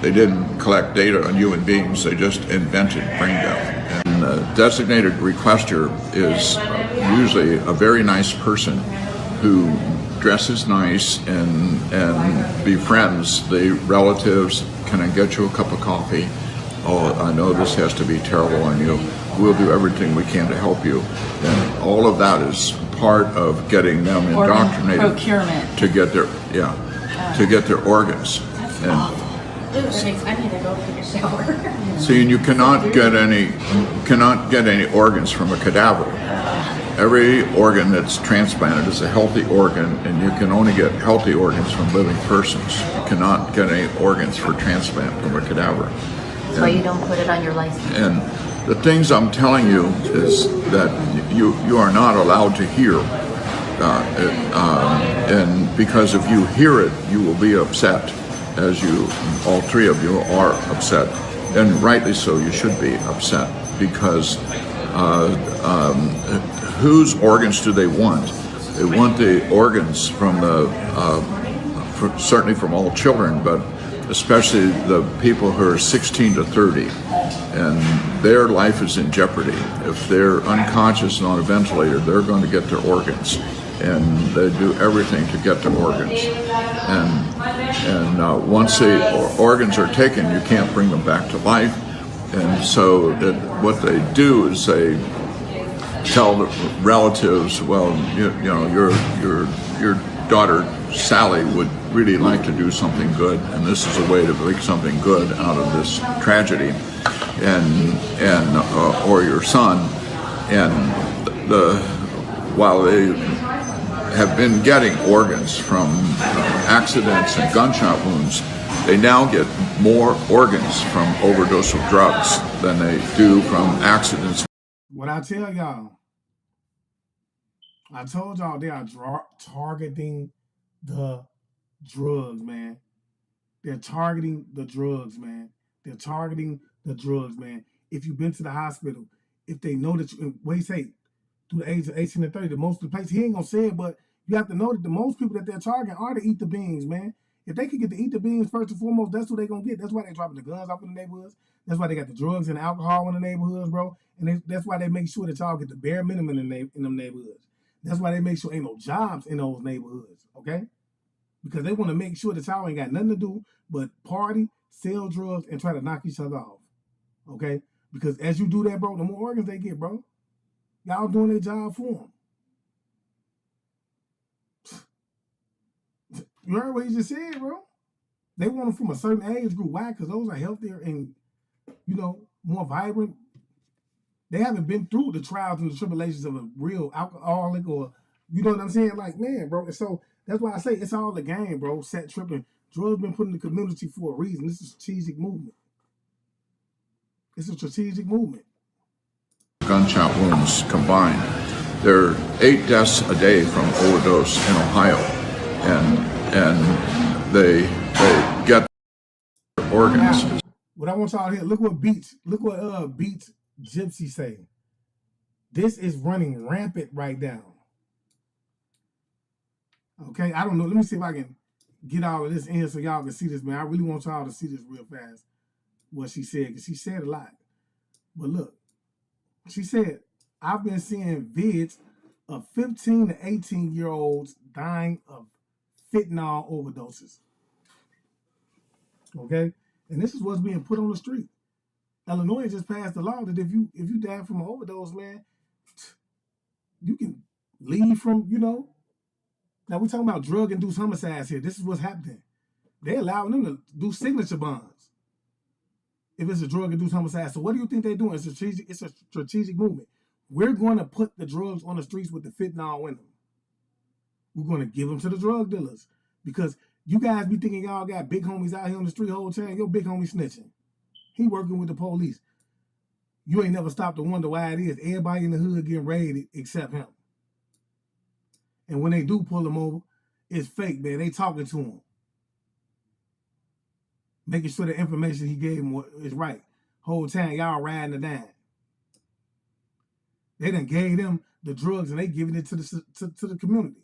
Speaker 10: They didn't collect data on human beings, they just invented brain death. And the designated requester is usually a very nice person who dresses nice and befriends the relatives. Can I get you a cup of coffee? Oh, I know this has to be terrible on you. We'll do everything we can to help you. And all of that is part of getting them indoctrinated
Speaker 9: procurement
Speaker 10: to get their to get their organs. And
Speaker 9: I need to go take a shower.
Speaker 10: see, and you cannot get any organs from a cadaver. Every organ that's transplanted is a healthy organ, and you can only get healthy organs from living persons. You cannot get any organs for transplant from a cadaver.
Speaker 11: That's why you don't put it on your license.
Speaker 10: And the things I'm telling you is that you are not allowed to hear, and because if you hear it, you will be upset, as all three of you are upset, and rightly so. You should be upset because whose organs do they want? They want the organs from certainly from all children, but especially the people who are 16 to 30, and their life is in jeopardy. If they're unconscious and on a ventilator, they're going to get their organs, and they do everything to get their organs. And once the organs are taken, you can't bring them back to life. And so what they do is they tell the relatives, well, you know, your daughter Sally would really like to do something good, and this is a way to make something good out of this tragedy, or your son, and while they have been getting organs from accidents and gunshot wounds, they now get more organs from overdose of drugs than they do from accidents.
Speaker 2: What I tell y'all, I told y'all they are targeting the drugs, man. They're targeting the drugs, man. They're targeting the drugs, man. If you've been to the hospital, if they know that you, what he say, through the age of 18 and 30, the most of the places, he ain't gonna say it, but you have to know that the most people that they're targeting are to eat the beans, man. If they could get to eat the beans first and foremost, that's what they're gonna get. That's why they're dropping the guns off in the neighborhoods. That's why they got the drugs and alcohol in the neighborhoods, bro. And that's why they make sure that y'all get the bare minimum in them neighborhoods. That's why they make sure ain't no jobs in those neighborhoods, okay? Because they want to make sure that y'all ain't got nothing to do but party, sell drugs, and try to knock each other off, okay? Because as you do that, bro, the more organs they get, bro. Y'all doing their job for them. You heard what he just said, bro? They want them from a certain age group. Why? Because those are healthier and, you know, more vibrant. They haven't been through the trials and the tribulations of a real alcoholic or, you know what I'm saying? Like, man, bro. And so that's why I say it's all the game, bro. Set tripping. Drugs been put in the community for a reason. This is a strategic movement. It's a strategic movement.
Speaker 10: Gunshot wounds combined. There are 8 deaths a day from overdose in Ohio, and they get organs.
Speaker 2: Now, what I want y'all to hear, look what Beats Gypsy say. This is running rampant right now. Okay, I don't know. Let me see if I can get all of this in so y'all can see this, man. I really want y'all to see this real fast, what she said, because she said a lot. But look, she said, I've been seeing vids of 15 to 18-year-olds dying of fentanyl overdoses. Okay? And this is what's being put on the street. Illinois just passed a law that if you die from an overdose, man, you can leave from, you know. Now we're talking about drug-induced homicides here. This is what's happening. They're allowing them to do signature bonds if it's a drug-induced homicide. So what do you think they're doing? It's a strategic movement. We're going to put the drugs on the streets with the fentanyl in them. We're going to give them to the drug dealers because you guys be thinking y'all got big homies out here on the street whole time. Your big homie snitching. He working with the police. You ain't never stopped to wonder why it is. Everybody in the hood getting raided except him. And when they do pull him over, it's fake, man. They talking to him. Making sure the information he gave him is right. Whole time, y'all riding the dime. They done gave them the drugs and they giving it to the community.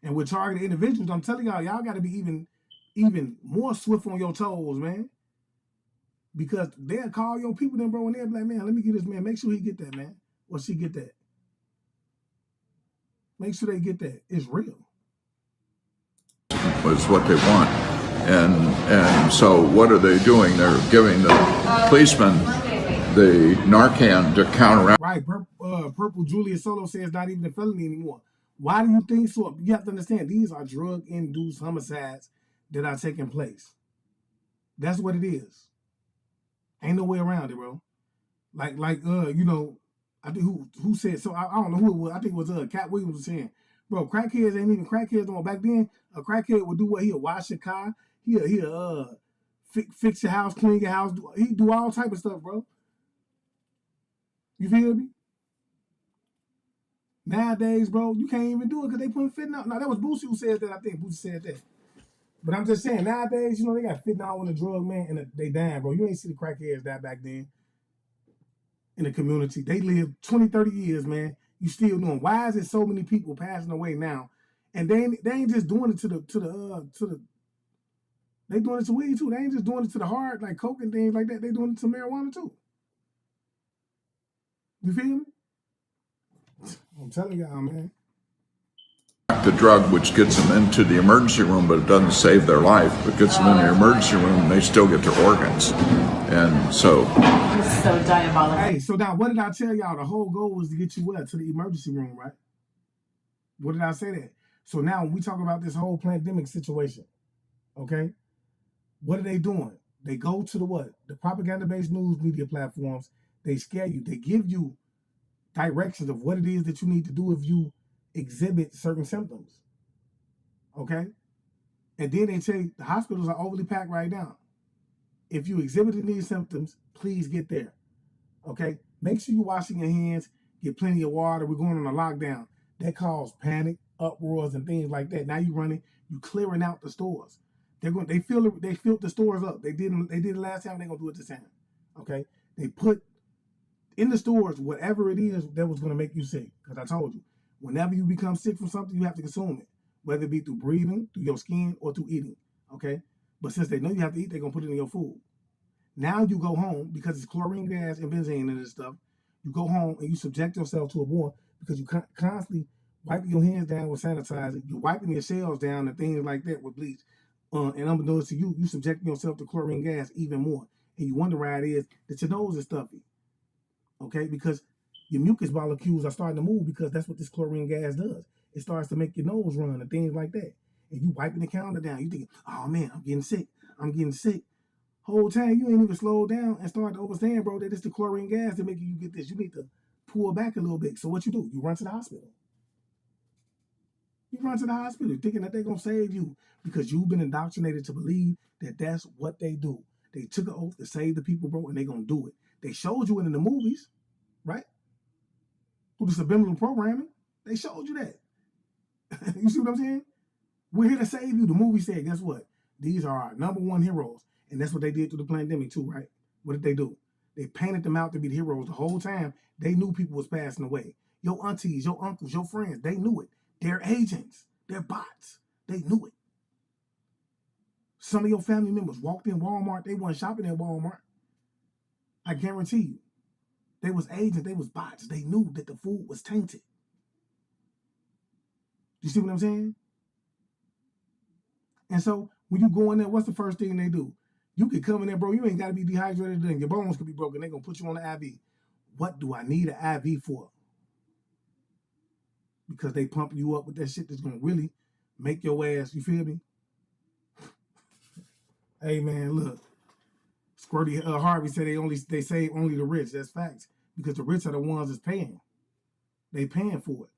Speaker 2: And with targeted individuals, I'm telling y'all got to be even more swift on your toes, man. Because they'll call your people then, bro, and they'll be like, man, let me get this man. Make sure he get that, man. Or she get that. Make sure they get that. It's real.
Speaker 10: Is what they want. And so what are they doing? They're giving the policemen the Narcan to counteract.
Speaker 2: Right. Purple Julius Solo says it's not even a felony anymore. Why do you think so? You have to understand, these are drug-induced homicides that are taking place. That's what it is. Ain't no way around it, bro. Like you know, I think who said so. I don't know who it was. I think it was Cat Williams was saying, bro, crackheads ain't even crackheads no more. Back then, a crackhead would do what? He'll wash your car. He'll fix your house, clean your house. He do all type of stuff, bro. You feel me? Nowadays, bro, you can't even do it because they put fentanyl. Now that was Boosie who said that. I think Boosie said that. But I'm just saying, nowadays, you know, they got fentanyl in the drug, man, and they dying, bro. You ain't see the crackheads die back then in the community. They lived 20, 30 years, man. You still doing. Why is it so many people passing away now? And they ain't just doing it to the they doing it to weed too. They ain't just doing it to the hard, like coke and things like that. They doing it to marijuana too. You feel me? I'm telling y'all, man.
Speaker 10: the drug, which gets them into the emergency room, but it doesn't save their life, but gets them in the emergency room and they still get their organs. And so
Speaker 9: It's so diabolical.
Speaker 2: Hey, so now what did I tell y'all? The whole goal was to get you to the emergency room, right? What did I say that? So now when we talk about this whole pandemic situation, okay, what are they doing? They go to the what? The propaganda-based news media platforms. They scare you. They give you directions of what it is that you need to do if you exhibit certain symptoms, okay? And then they say the hospitals are overly packed right now. If you exhibited these symptoms, please get there, okay? Make sure you're washing your hands, get plenty of water. We're going on a lockdown. That caused panic, uproars, and things like that. Now you running, you clearing out the stores. They filled the stores up. They did it last time. They're gonna do it this time, okay? They put in the stores whatever it is that was gonna make you sick. Because I told you, whenever you become sick from something, you have to consume it, whether it be through breathing, through your skin, or through eating, okay? But since they know you have to eat, they're gonna put it in your food. Now you go home because it's chlorine gas and benzene and this stuff. You go home and you subject yourself to a boil because you constantly wiping your hands down with sanitizer. You're wiping your shells down and things like that with bleach. And unbeknownst to you, you subjecting yourself to chlorine gas even more. And you wonder why it is that your nose is stuffy. Okay? Because your mucus molecules are starting to move because that's what this chlorine gas does. It starts to make your nose run and things like that. And you wiping the counter down. You thinking, oh man, I'm getting sick. I'm getting sick. Whole time you ain't even slowed down and started to understand, bro, that it's the chlorine gas that making you get this. You need to pull back a little bit. So what you do? You run to the hospital. You run to the hospital thinking that they're going to save you because you've been indoctrinated to believe that that's what they do. They took an oath to save the people, bro, and they're going to do it. They showed you it in the movies, right? Through the subliminal programming. They showed you that. You see what I'm saying? We're here to save you. The movie said, guess what? These are our #1 heroes. And that's what they did through the pandemic too, right? What did they do? They painted them out to be the heroes the whole time. They knew people was passing away. Your aunties, your uncles, your friends, they knew it. They're agents. They're bots. They knew it. Some of your family members walked in Walmart. They weren't shopping at Walmart. I guarantee you. They was agents. They was bots. They knew that the food was tainted. You see what I'm saying? And so when you go in there, what's the first thing they do? You could come in there, bro. You ain't got to be dehydrated. Then your bones could be broken. They're going to put you on the IV. What do I need an IV for? Because they pump you up with that shit that's going to really make your ass, you feel me? Hey, man, look. Squirty Harvey said they save only the rich. That's facts. Because the rich are the ones that's paying. They paying for it.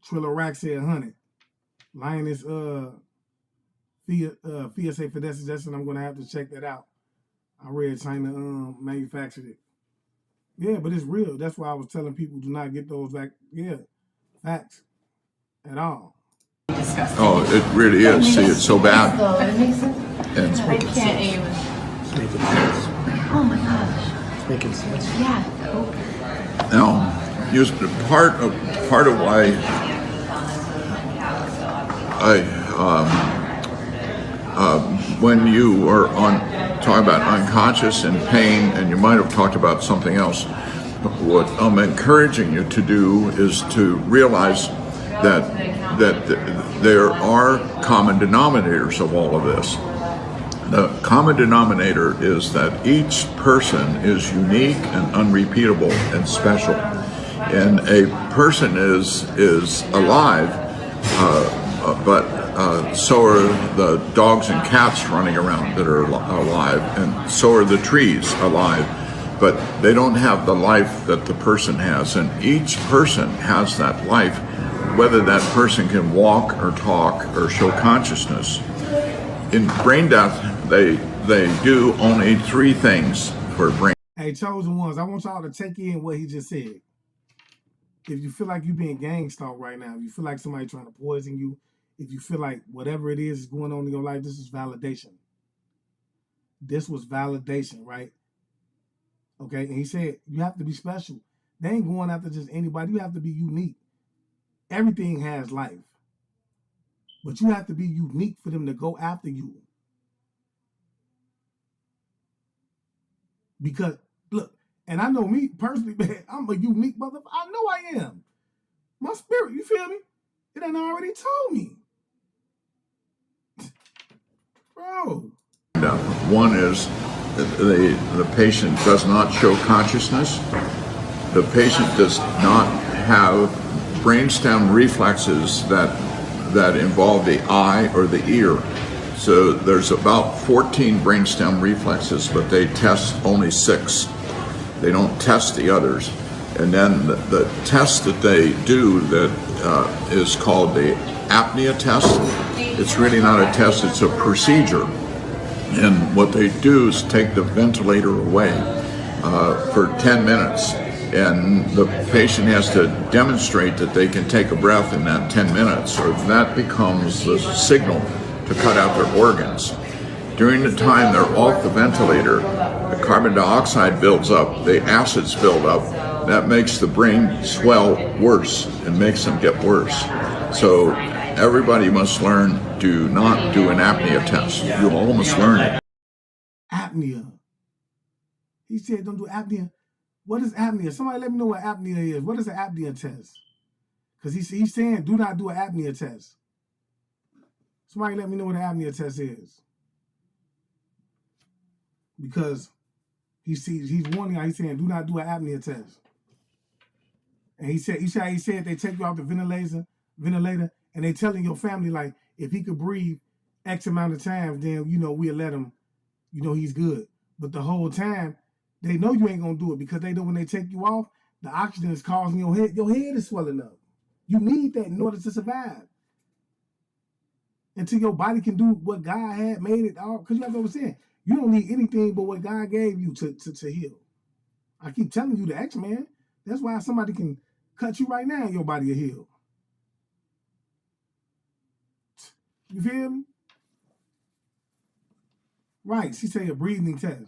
Speaker 2: Trillo Rack said 100. Lioness Fia say for that suggestion, I'm going to have to check that out. I read China manufactured it. Yeah, but it's real. That's why I was telling people do not get those back. Yeah, facts at all.
Speaker 10: oh, it really is. See, it's so bad.
Speaker 11: It makes sense.
Speaker 10: And
Speaker 11: I can't even. Oh my gosh.
Speaker 12: It's making sense.
Speaker 11: Yeah.
Speaker 10: now, just part of why when you were talking about unconscious and pain, and you might have talked about something else, what I'm encouraging you to do is to realize that there are common denominators of all of this. The common denominator is that each person is unique and unrepeatable and special. And a person is alive, but so are the dogs and cats running around that are alive, and so are the trees alive, but they don't have the life that the person has. And each person has that life, whether that person can walk or talk or show consciousness. In brain death, they do only 3 things for brain.
Speaker 2: Hey, chosen ones, I want y'all to take in what he just said. If you feel like you're being gang stalked right now, if you feel like somebody trying to poison you, if you feel like whatever it is going on in your life, this is validation. This was validation, right? Okay, and he said you have to be special. They ain't going after just anybody. You have to be unique. Everything has life. But you have to be unique for them to go after you. Because, look, and I know me personally, man, I'm a unique motherfucker. I know I am. My spirit, you feel me? It done already told me. Bro.
Speaker 10: One is the patient does not show consciousness. The patient does not have brainstem reflexes that involve the eye or the ear. So there's about 14 brainstem reflexes, but they test only 6. They don't test the others. And then the test that they do that is called the apnea test. It's really not a test, it's a procedure. And what they do is take the ventilator away for 10 minutes. And the patient has to demonstrate that they can take a breath in that 10 minutes, or that becomes the signal to cut out their organs. During the time they're off the ventilator, the carbon dioxide builds up, the acids build up. That makes the brain swell worse and makes them get worse. So everybody must learn to not do an apnea test. You'll almost learn it.
Speaker 2: Apnea. He said don't do apnea. What is apnea? Somebody let me know what apnea is. What is an apnea test? Because he's saying do not do an apnea test. Somebody let me know what an apnea test is. Because he's warning y'all, he's saying do not do an apnea test. And he said they take you off the ventilator, and they telling your family, like, if he could breathe X amount of times, then, we'll let him, he's good. But the whole time, they know you ain't gonna do it because they know when they take you off, the oxygen is causing your head is swelling up. You need that in order to survive. Until your body can do what God had made it all. Because you have to understand, you don't need anything but what God gave you to heal. I keep telling you the X-Man. That's why somebody can cut you right now and your body will heal. You feel me? Right, she said a breathing test.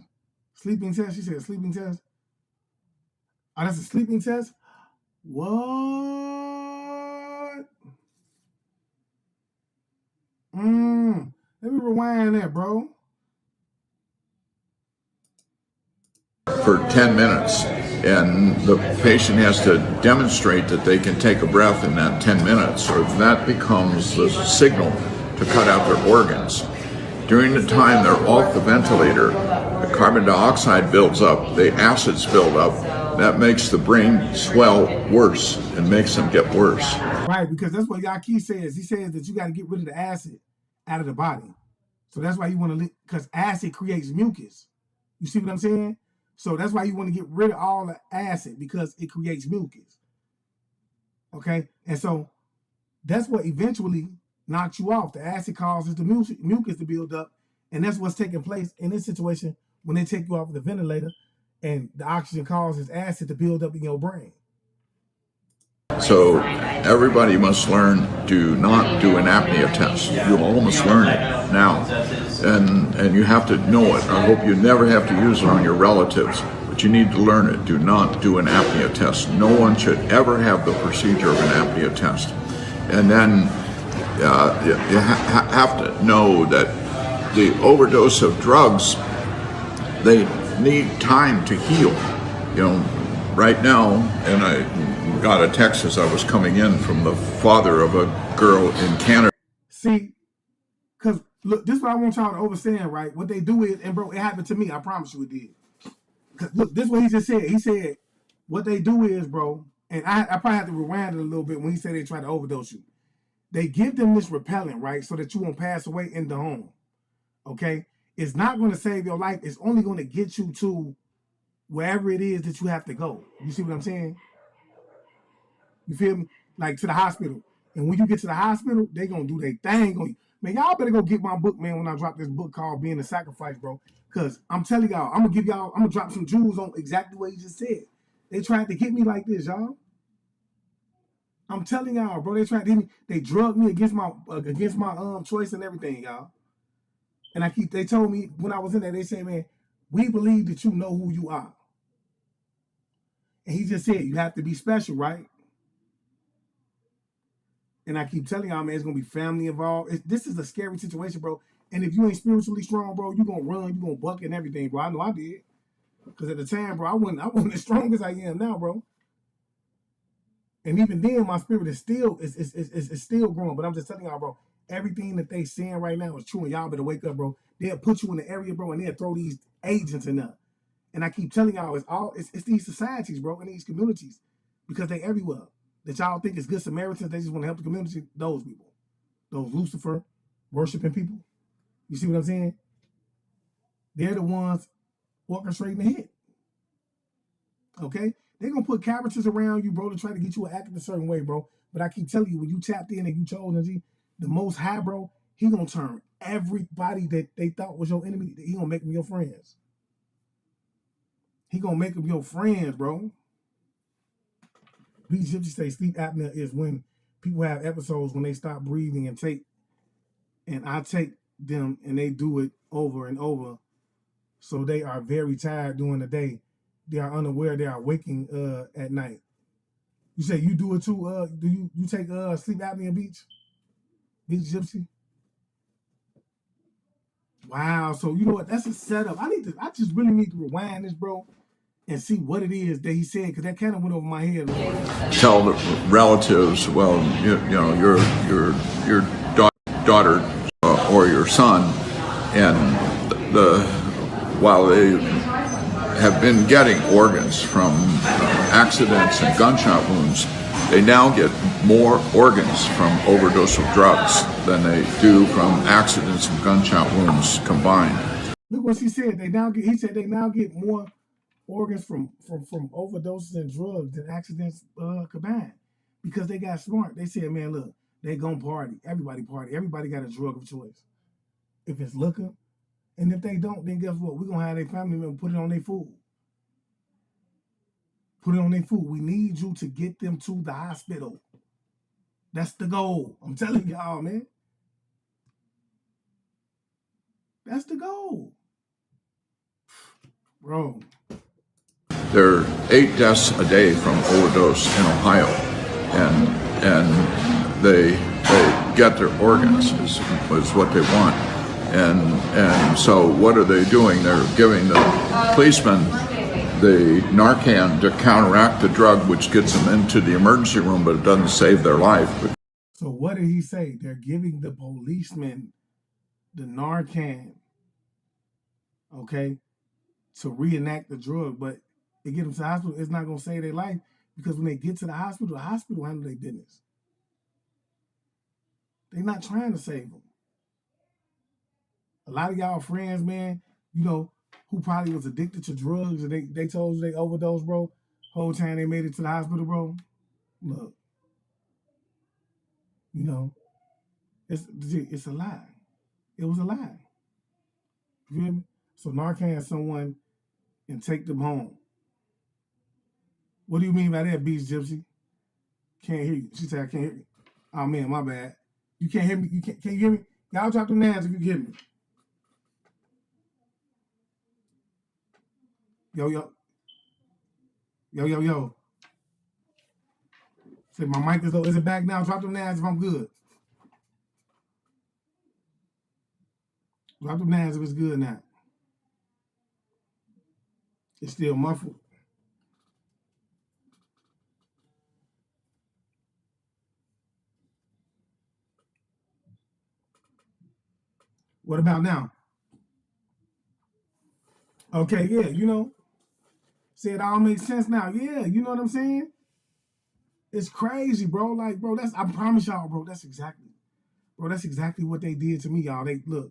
Speaker 2: Sleeping test, she said a sleeping test. Oh, that's a sleeping test? What? Let me rewind that, bro.
Speaker 10: For 10 minutes. And the patient has to demonstrate that they can take a breath in that 10 minutes, or that becomes the signal to cut out their organs. During the time they're off the ventilator, the carbon dioxide builds up, the acids build up. That makes the brain swell worse and makes them get worse.
Speaker 2: Right, because that's what Yaki says. He says that you got to get rid of the acid out of the body. So that's why you want to, because acid creates mucus. You see what I'm saying? So that's why you want to get rid of all the acid, because it creates mucus. Okay? And so that's what eventually knocks you off. The acid causes the mucus to build up, and that's what's taking place in this situation when they take you off the ventilator and the oxygen causes acid to build up in your brain.
Speaker 10: So everybody must learn to not do an apnea test. You'll almost learn it now. And you have to know it. I hope you never have to use it on your relatives, but you need to learn it. Do not do an apnea test. No one should ever have the procedure of an apnea test. And then you have to know that the overdose of drugs, they need time to heal. Right now, and I got a text as I was coming in from the father of a girl in Canada.
Speaker 2: See, because look, this is what I want y'all to understand, right? What they do is, and bro, it happened to me. I promise you it did. Because look, this is what he just said. He said, what they do is, bro, and I probably have to rewind it a little bit when he said they try to overdose you. They give them this repellent, right, so that you won't pass away in the home. Okay? It's not going to save your life. It's only going to get you to wherever it is that you have to go. You see what I'm saying? You feel me? Like to the hospital. And when you get to the hospital, they gonna do their thing on you. Man, y'all better go get my book, man, when I drop this book called Being a Sacrifice, bro. Because I'm telling y'all, I'm gonna drop some jewels on exactly what he just said. They tried to get me like this, y'all. I'm telling y'all, bro, they tried to hit me. They drugged me against my choice and everything, y'all. And they told me when I was in there, they said, man, we believe that you know who you are. And he just said, you have to be special, right? And I keep telling y'all, man, it's going to be family involved. This is a scary situation, bro. And if you ain't spiritually strong, bro, you're going to run, you're going to buck and everything, bro. I know I did. Because at the time, bro, I wasn't as strong as I am now, bro. And even then, my spirit is still is still growing. But I'm just telling y'all, bro, everything that they saying right now is true, and y'all better wake up, bro. They'll put you in the area, bro, and they'll throw these agents in there. And I keep telling y'all, it's these societies, bro, and these communities, because they everywhere. That y'all think is good Samaritans, they just want to help the community. Those people, those Lucifer worshiping people. You see what I'm saying? They're the ones orchestrating the hit. Okay? They're gonna put characters around you, bro, to try to get you to act a certain way, bro. But I keep telling you, when you tapped in and you chosen the Most High, bro, he gonna turn everybody that they thought was your enemy, he gonna make them your friends. He gonna make them your friends, bro. These gypsies say sleep apnea is when people have episodes when they stop breathing and I take them and they do it over and over. So they are very tired during the day. They are unaware they are waking at night. You say you do it too? Do you take sleep apnea, Beach Gypsy? Wow. So you know what? That's a setup. I just really need to rewind this, bro, and see what it is that he said, because that kind of went over my head.
Speaker 10: Tell the relatives, well, you know, your daughter or your son, and while they have been getting organs from accidents and gunshot wounds, they now get more organs from overdose of drugs than they do from accidents and gunshot wounds combined.
Speaker 2: Look what he said. He said they now get more organs from overdoses and drugs than accidents combined, because they got smart. They said, man, look, they gonna party. Everybody party. Everybody got a drug of choice. If it's liquor, and if they don't, then guess what? We're gonna have their family member put it on their food. Put it on their food. We need you to get them to the hospital. That's the goal. I'm telling y'all, man. That's the goal. Bro.
Speaker 10: There are 8 deaths a day from overdose in Ohio, and they get their organs is what they want. And so what are they doing? They're giving the policemen the Narcan to counteract the drug, which gets them into the emergency room, but it doesn't save their life.
Speaker 2: So what did he say? They're giving the policemen the Narcan, okay, to reenact the drug, but they get them to the hospital. It's not going to save their life, because when they get to the hospital handle their business. They're not trying to save them. A lot of y'all friends, man, you know, who probably was addicted to drugs and they told you they overdosed, bro, whole time they made it to the hospital, bro. Look, you know, it's a lie. It was a lie. You hear me? So Narcan someone and take them home. What do you mean by that, Beach Gypsy? Can't hear you. She said, I can't hear you. Oh, man, my bad. You can't hear me? Can you hear me? Y'all drop them names if you can hear me. Yo. Say my mic is low. Is it back now? Drop them names if I'm good. Drop them names if it's good now. It's still muffled. What about now? Okay, yeah, you know. See, it all makes sense now. Yeah, you know what I'm saying? It's crazy, bro. Like, bro, I promise y'all, bro, that's exactly what they did to me, y'all. They look.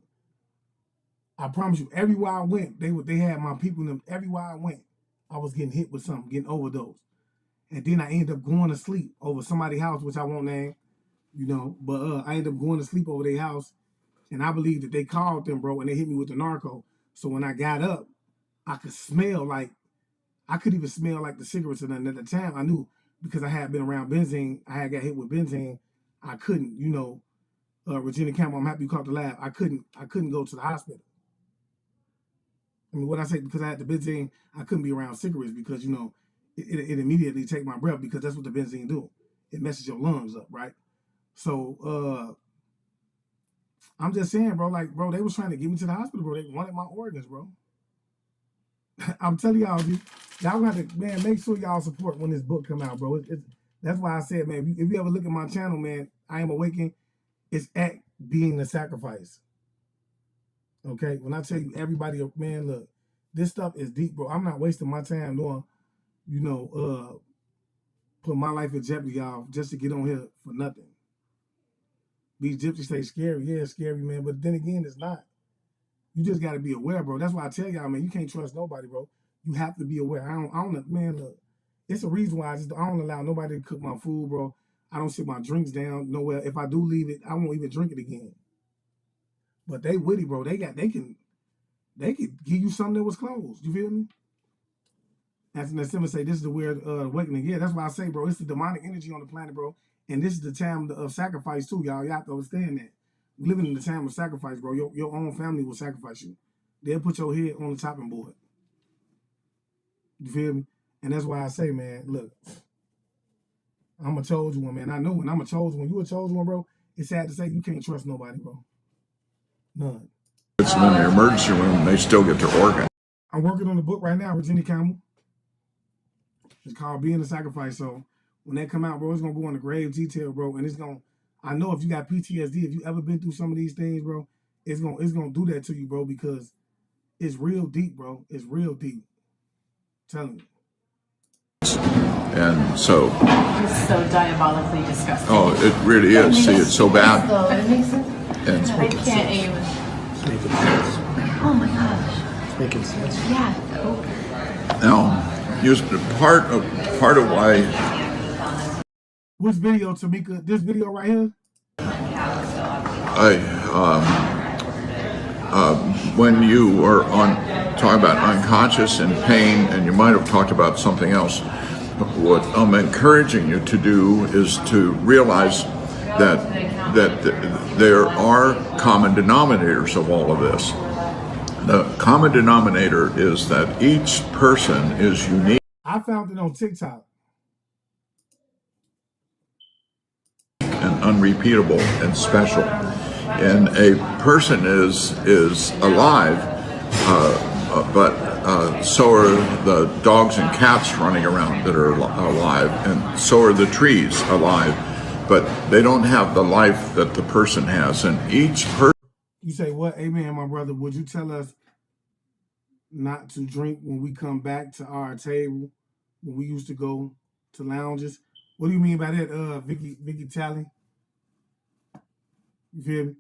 Speaker 2: I promise you, everywhere I went, they had my people in them. Everywhere I went, I was getting hit with something, getting overdosed. And then I ended up going to sleep over somebody's house, which I won't name, you know, but I ended up going to sleep over their house. And I believe that they called them, bro, and they hit me with the narco. So when I got up, I could smell like, I could even smell like the cigarettes. And at the time, I knew, because I had been around benzene, I had got hit with benzene, I couldn't, you know, Regina Campbell, I'm happy you caught the laugh. I couldn't go to the hospital. I mean, what I say, because I had the benzene, I couldn't be around cigarettes, because, you know, it immediately take my breath, because that's what the benzene do. It messes your lungs up, right? So, I'm just saying, bro, like, bro, they was trying to get me to the hospital, bro. They wanted my organs, bro. I'm telling y'all, y'all got to, man, make sure y'all support when this book come out, bro. That's why I said, man, if you ever look at my channel, man, I Am Awakened, it's at being the sacrifice. Okay? When I tell you everybody, man, look, this stuff is deep, bro. I'm not wasting my time doing, put my life in jeopardy, y'all, just to get on here for nothing. These gypsies say scary. Yeah, it's scary, man. But then again, it's not. You just got to be aware, bro. That's why I tell y'all, man, you can't trust nobody, bro. You have to be aware. I don't, man, look, it's a reason why I don't allow nobody to cook my food, bro. I don't sit my drinks down nowhere. If I do leave it, I won't even drink it again. But they witty, bro. They can give you something that was closed. You feel me? As Nassim say, this is the weird awakening. Yeah, that's why I say, bro, it's the demonic energy on the planet, bro. And this is the time of sacrifice, too, y'all. Y'all have to understand that. We're living in the time of sacrifice, bro. Your own family will sacrifice you. They'll put your head on the chopping board. You feel me? And that's why I say, man, look, I'm a chosen one, man. I know when I'm a chosen one. You a chosen one, bro. It's sad to say you can't trust nobody, bro. None.
Speaker 10: It's in the emergency room, they still get their organ.
Speaker 2: I'm working on the book right now with Jenny Campbell. It's called Being the Sacrifice. So when that come out, bro, it's gonna go into grave detail, bro. And it's gonna, I know if you got PTSD, if you ever been through some of these things, bro, it's gonna do that to you, bro, because it's real deep, bro. It's real deep. I'm telling you.
Speaker 10: And so
Speaker 9: It's so diabolically disgusting.
Speaker 10: oh, it really is. See, it's so bad.
Speaker 9: It makes sense.
Speaker 10: And
Speaker 9: I can't even.
Speaker 11: It's making sense.
Speaker 9: Oh my gosh.
Speaker 11: It's making sense.
Speaker 9: Yeah.
Speaker 10: now, part of why
Speaker 2: Which video, Tamika? This video right here?
Speaker 10: when you were talking about unconscious and pain, and you might have talked about something else, what I'm encouraging you to do is to realize that there are common denominators of all of this. The common denominator is that each person is unique
Speaker 2: I found it on TikTok.
Speaker 10: and unrepeatable and special. And a person is alive, but so are the dogs and cats running around that are alive, and so are the trees alive, but they don't have the life that the person has. And each person.
Speaker 2: You say what? Amen, my brother. Would you tell us not to drink when we come back to our table when we used to go to lounges? What do you mean by that, Vicky Talley? You feel me?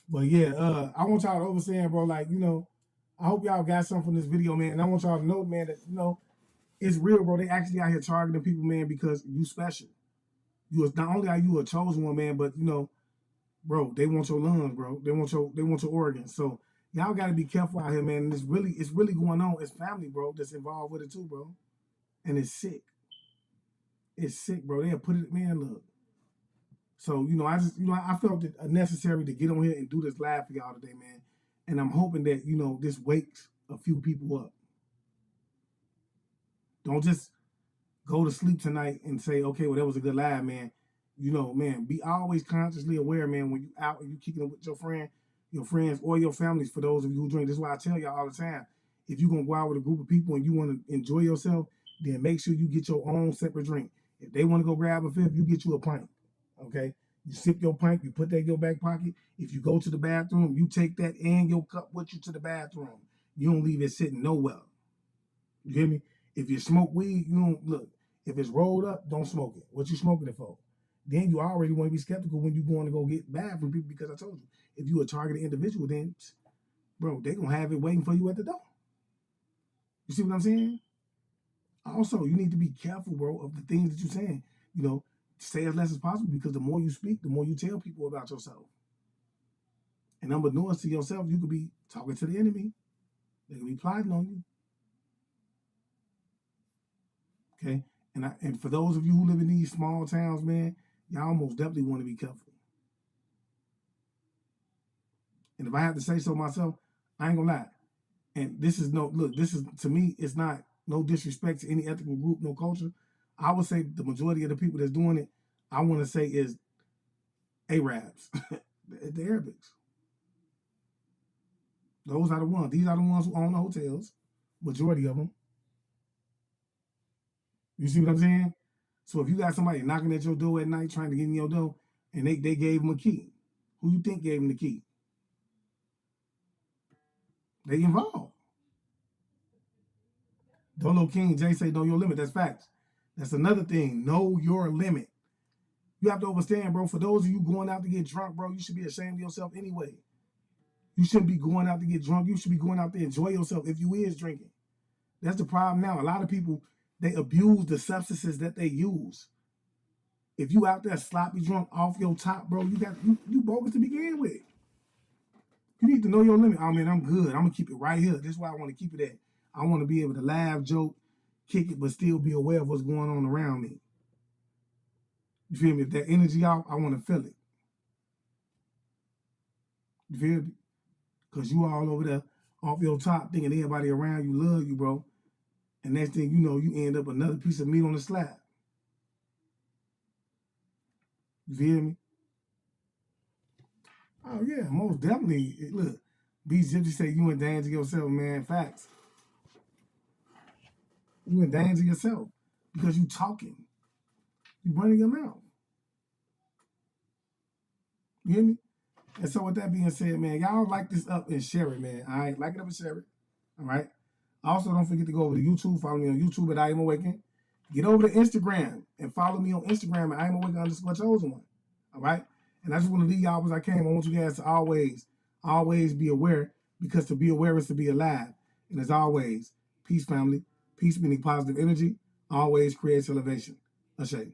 Speaker 2: But yeah, I want y'all to understand, bro, like, I hope y'all got something from this video, man. And I want y'all to know, man, that, it's real, bro. They actually out here targeting people, man, because you special. Not only are you a chosen one, man, but, bro, they want your lungs, bro. They want your organs. So y'all got to be careful out here, man. And it's really going on. It's family, bro, that's involved with it too, bro. And it's sick. It's sick, bro. They'll put it, man, look. So, I felt it necessary to get on here and do this live for y'all today, man. And I'm hoping that, this wakes a few people up. Don't just go to sleep tonight and say, okay, well, that was a good live, man. Man, be always consciously aware, man, when you out and you kicking it with your friends, or your families, for those of you who drink. This is why I tell y'all all the time. If you're going to go out with a group of people and you want to enjoy yourself, then make sure you get your own separate drink. If they want to go grab a fifth, you get you a pint. Okay, you sip your pint, you put that in your back pocket. If you go to the bathroom, you take that and your cup with you to the bathroom. You don't leave it sitting nowhere. You hear me? If you smoke weed, you don't look. If it's rolled up, don't smoke it. What you smoking it for? Then you already want to be skeptical when you're going to go get bad from people, because I told you, if you a targeted individual, then, bro, they gonna have it waiting for you at the door. You see what I'm saying? Also, you need to be careful, bro, of the things that you're saying. Say as less as possible, because the more you speak, the more you tell people about yourself. And unbeknownst to yourself, you could be talking to the enemy. They could be plotting on you. Okay? And for those of you who live in these small towns, man, y'all most definitely want to be careful. And if I have to say so myself, I ain't gonna lie. And this is to me, it's not no disrespect to any ethnical group, no culture. I would say the majority of the people that's doing it, I want to say, is Arabs, the Arabics. Those are the ones. These are the ones who own the hotels, majority of them. You see what I'm saying? So if you got somebody knocking at your door at night trying to get in your door, and they gave him a key, who you think gave him the key? They involved. Dolo King, Jay say, know your limit. That's facts. That's another thing. Know your limit. You have to understand, bro. For those of you going out to get drunk, bro, you should be ashamed of yourself anyway. You shouldn't be going out to get drunk. You should be going out to enjoy yourself if you is drinking. That's the problem now. A lot of people, they abuse the substances that they use. If you out there sloppy drunk off your top, bro, you bogus to begin with. You need to know your limit. Oh man, I'm good. I'm gonna keep it right here. This is why I want to keep it at. I want to be able to laugh, joke, kick it, but still be aware of what's going on around me. You feel me? If that energy off, I want to feel it. You feel me? Because you all over there off your top thinking everybody around you love you, bro. And next thing you know, you end up another piece of meat on the slab. You feel me? Oh, yeah, most definitely. Look, B. Gypsy say you in danger yourself, man. Facts. You in danger yourself because you talking. You running your mouth. You hear me? And so with that being said, man, y'all like this up and share it, man. All right? Like it up and share it. All right? Also, don't forget to go over to YouTube. Follow me on YouTube at I Am Awakened. Get over to Instagram and follow me on Instagram at I Am Awakened _chosen one. All right? And I just want to leave y'all as I came. I want you guys to always be aware, because to be aware is to be alive. And as always, peace, family. Peace meaning positive energy always creates elevation. Ashay.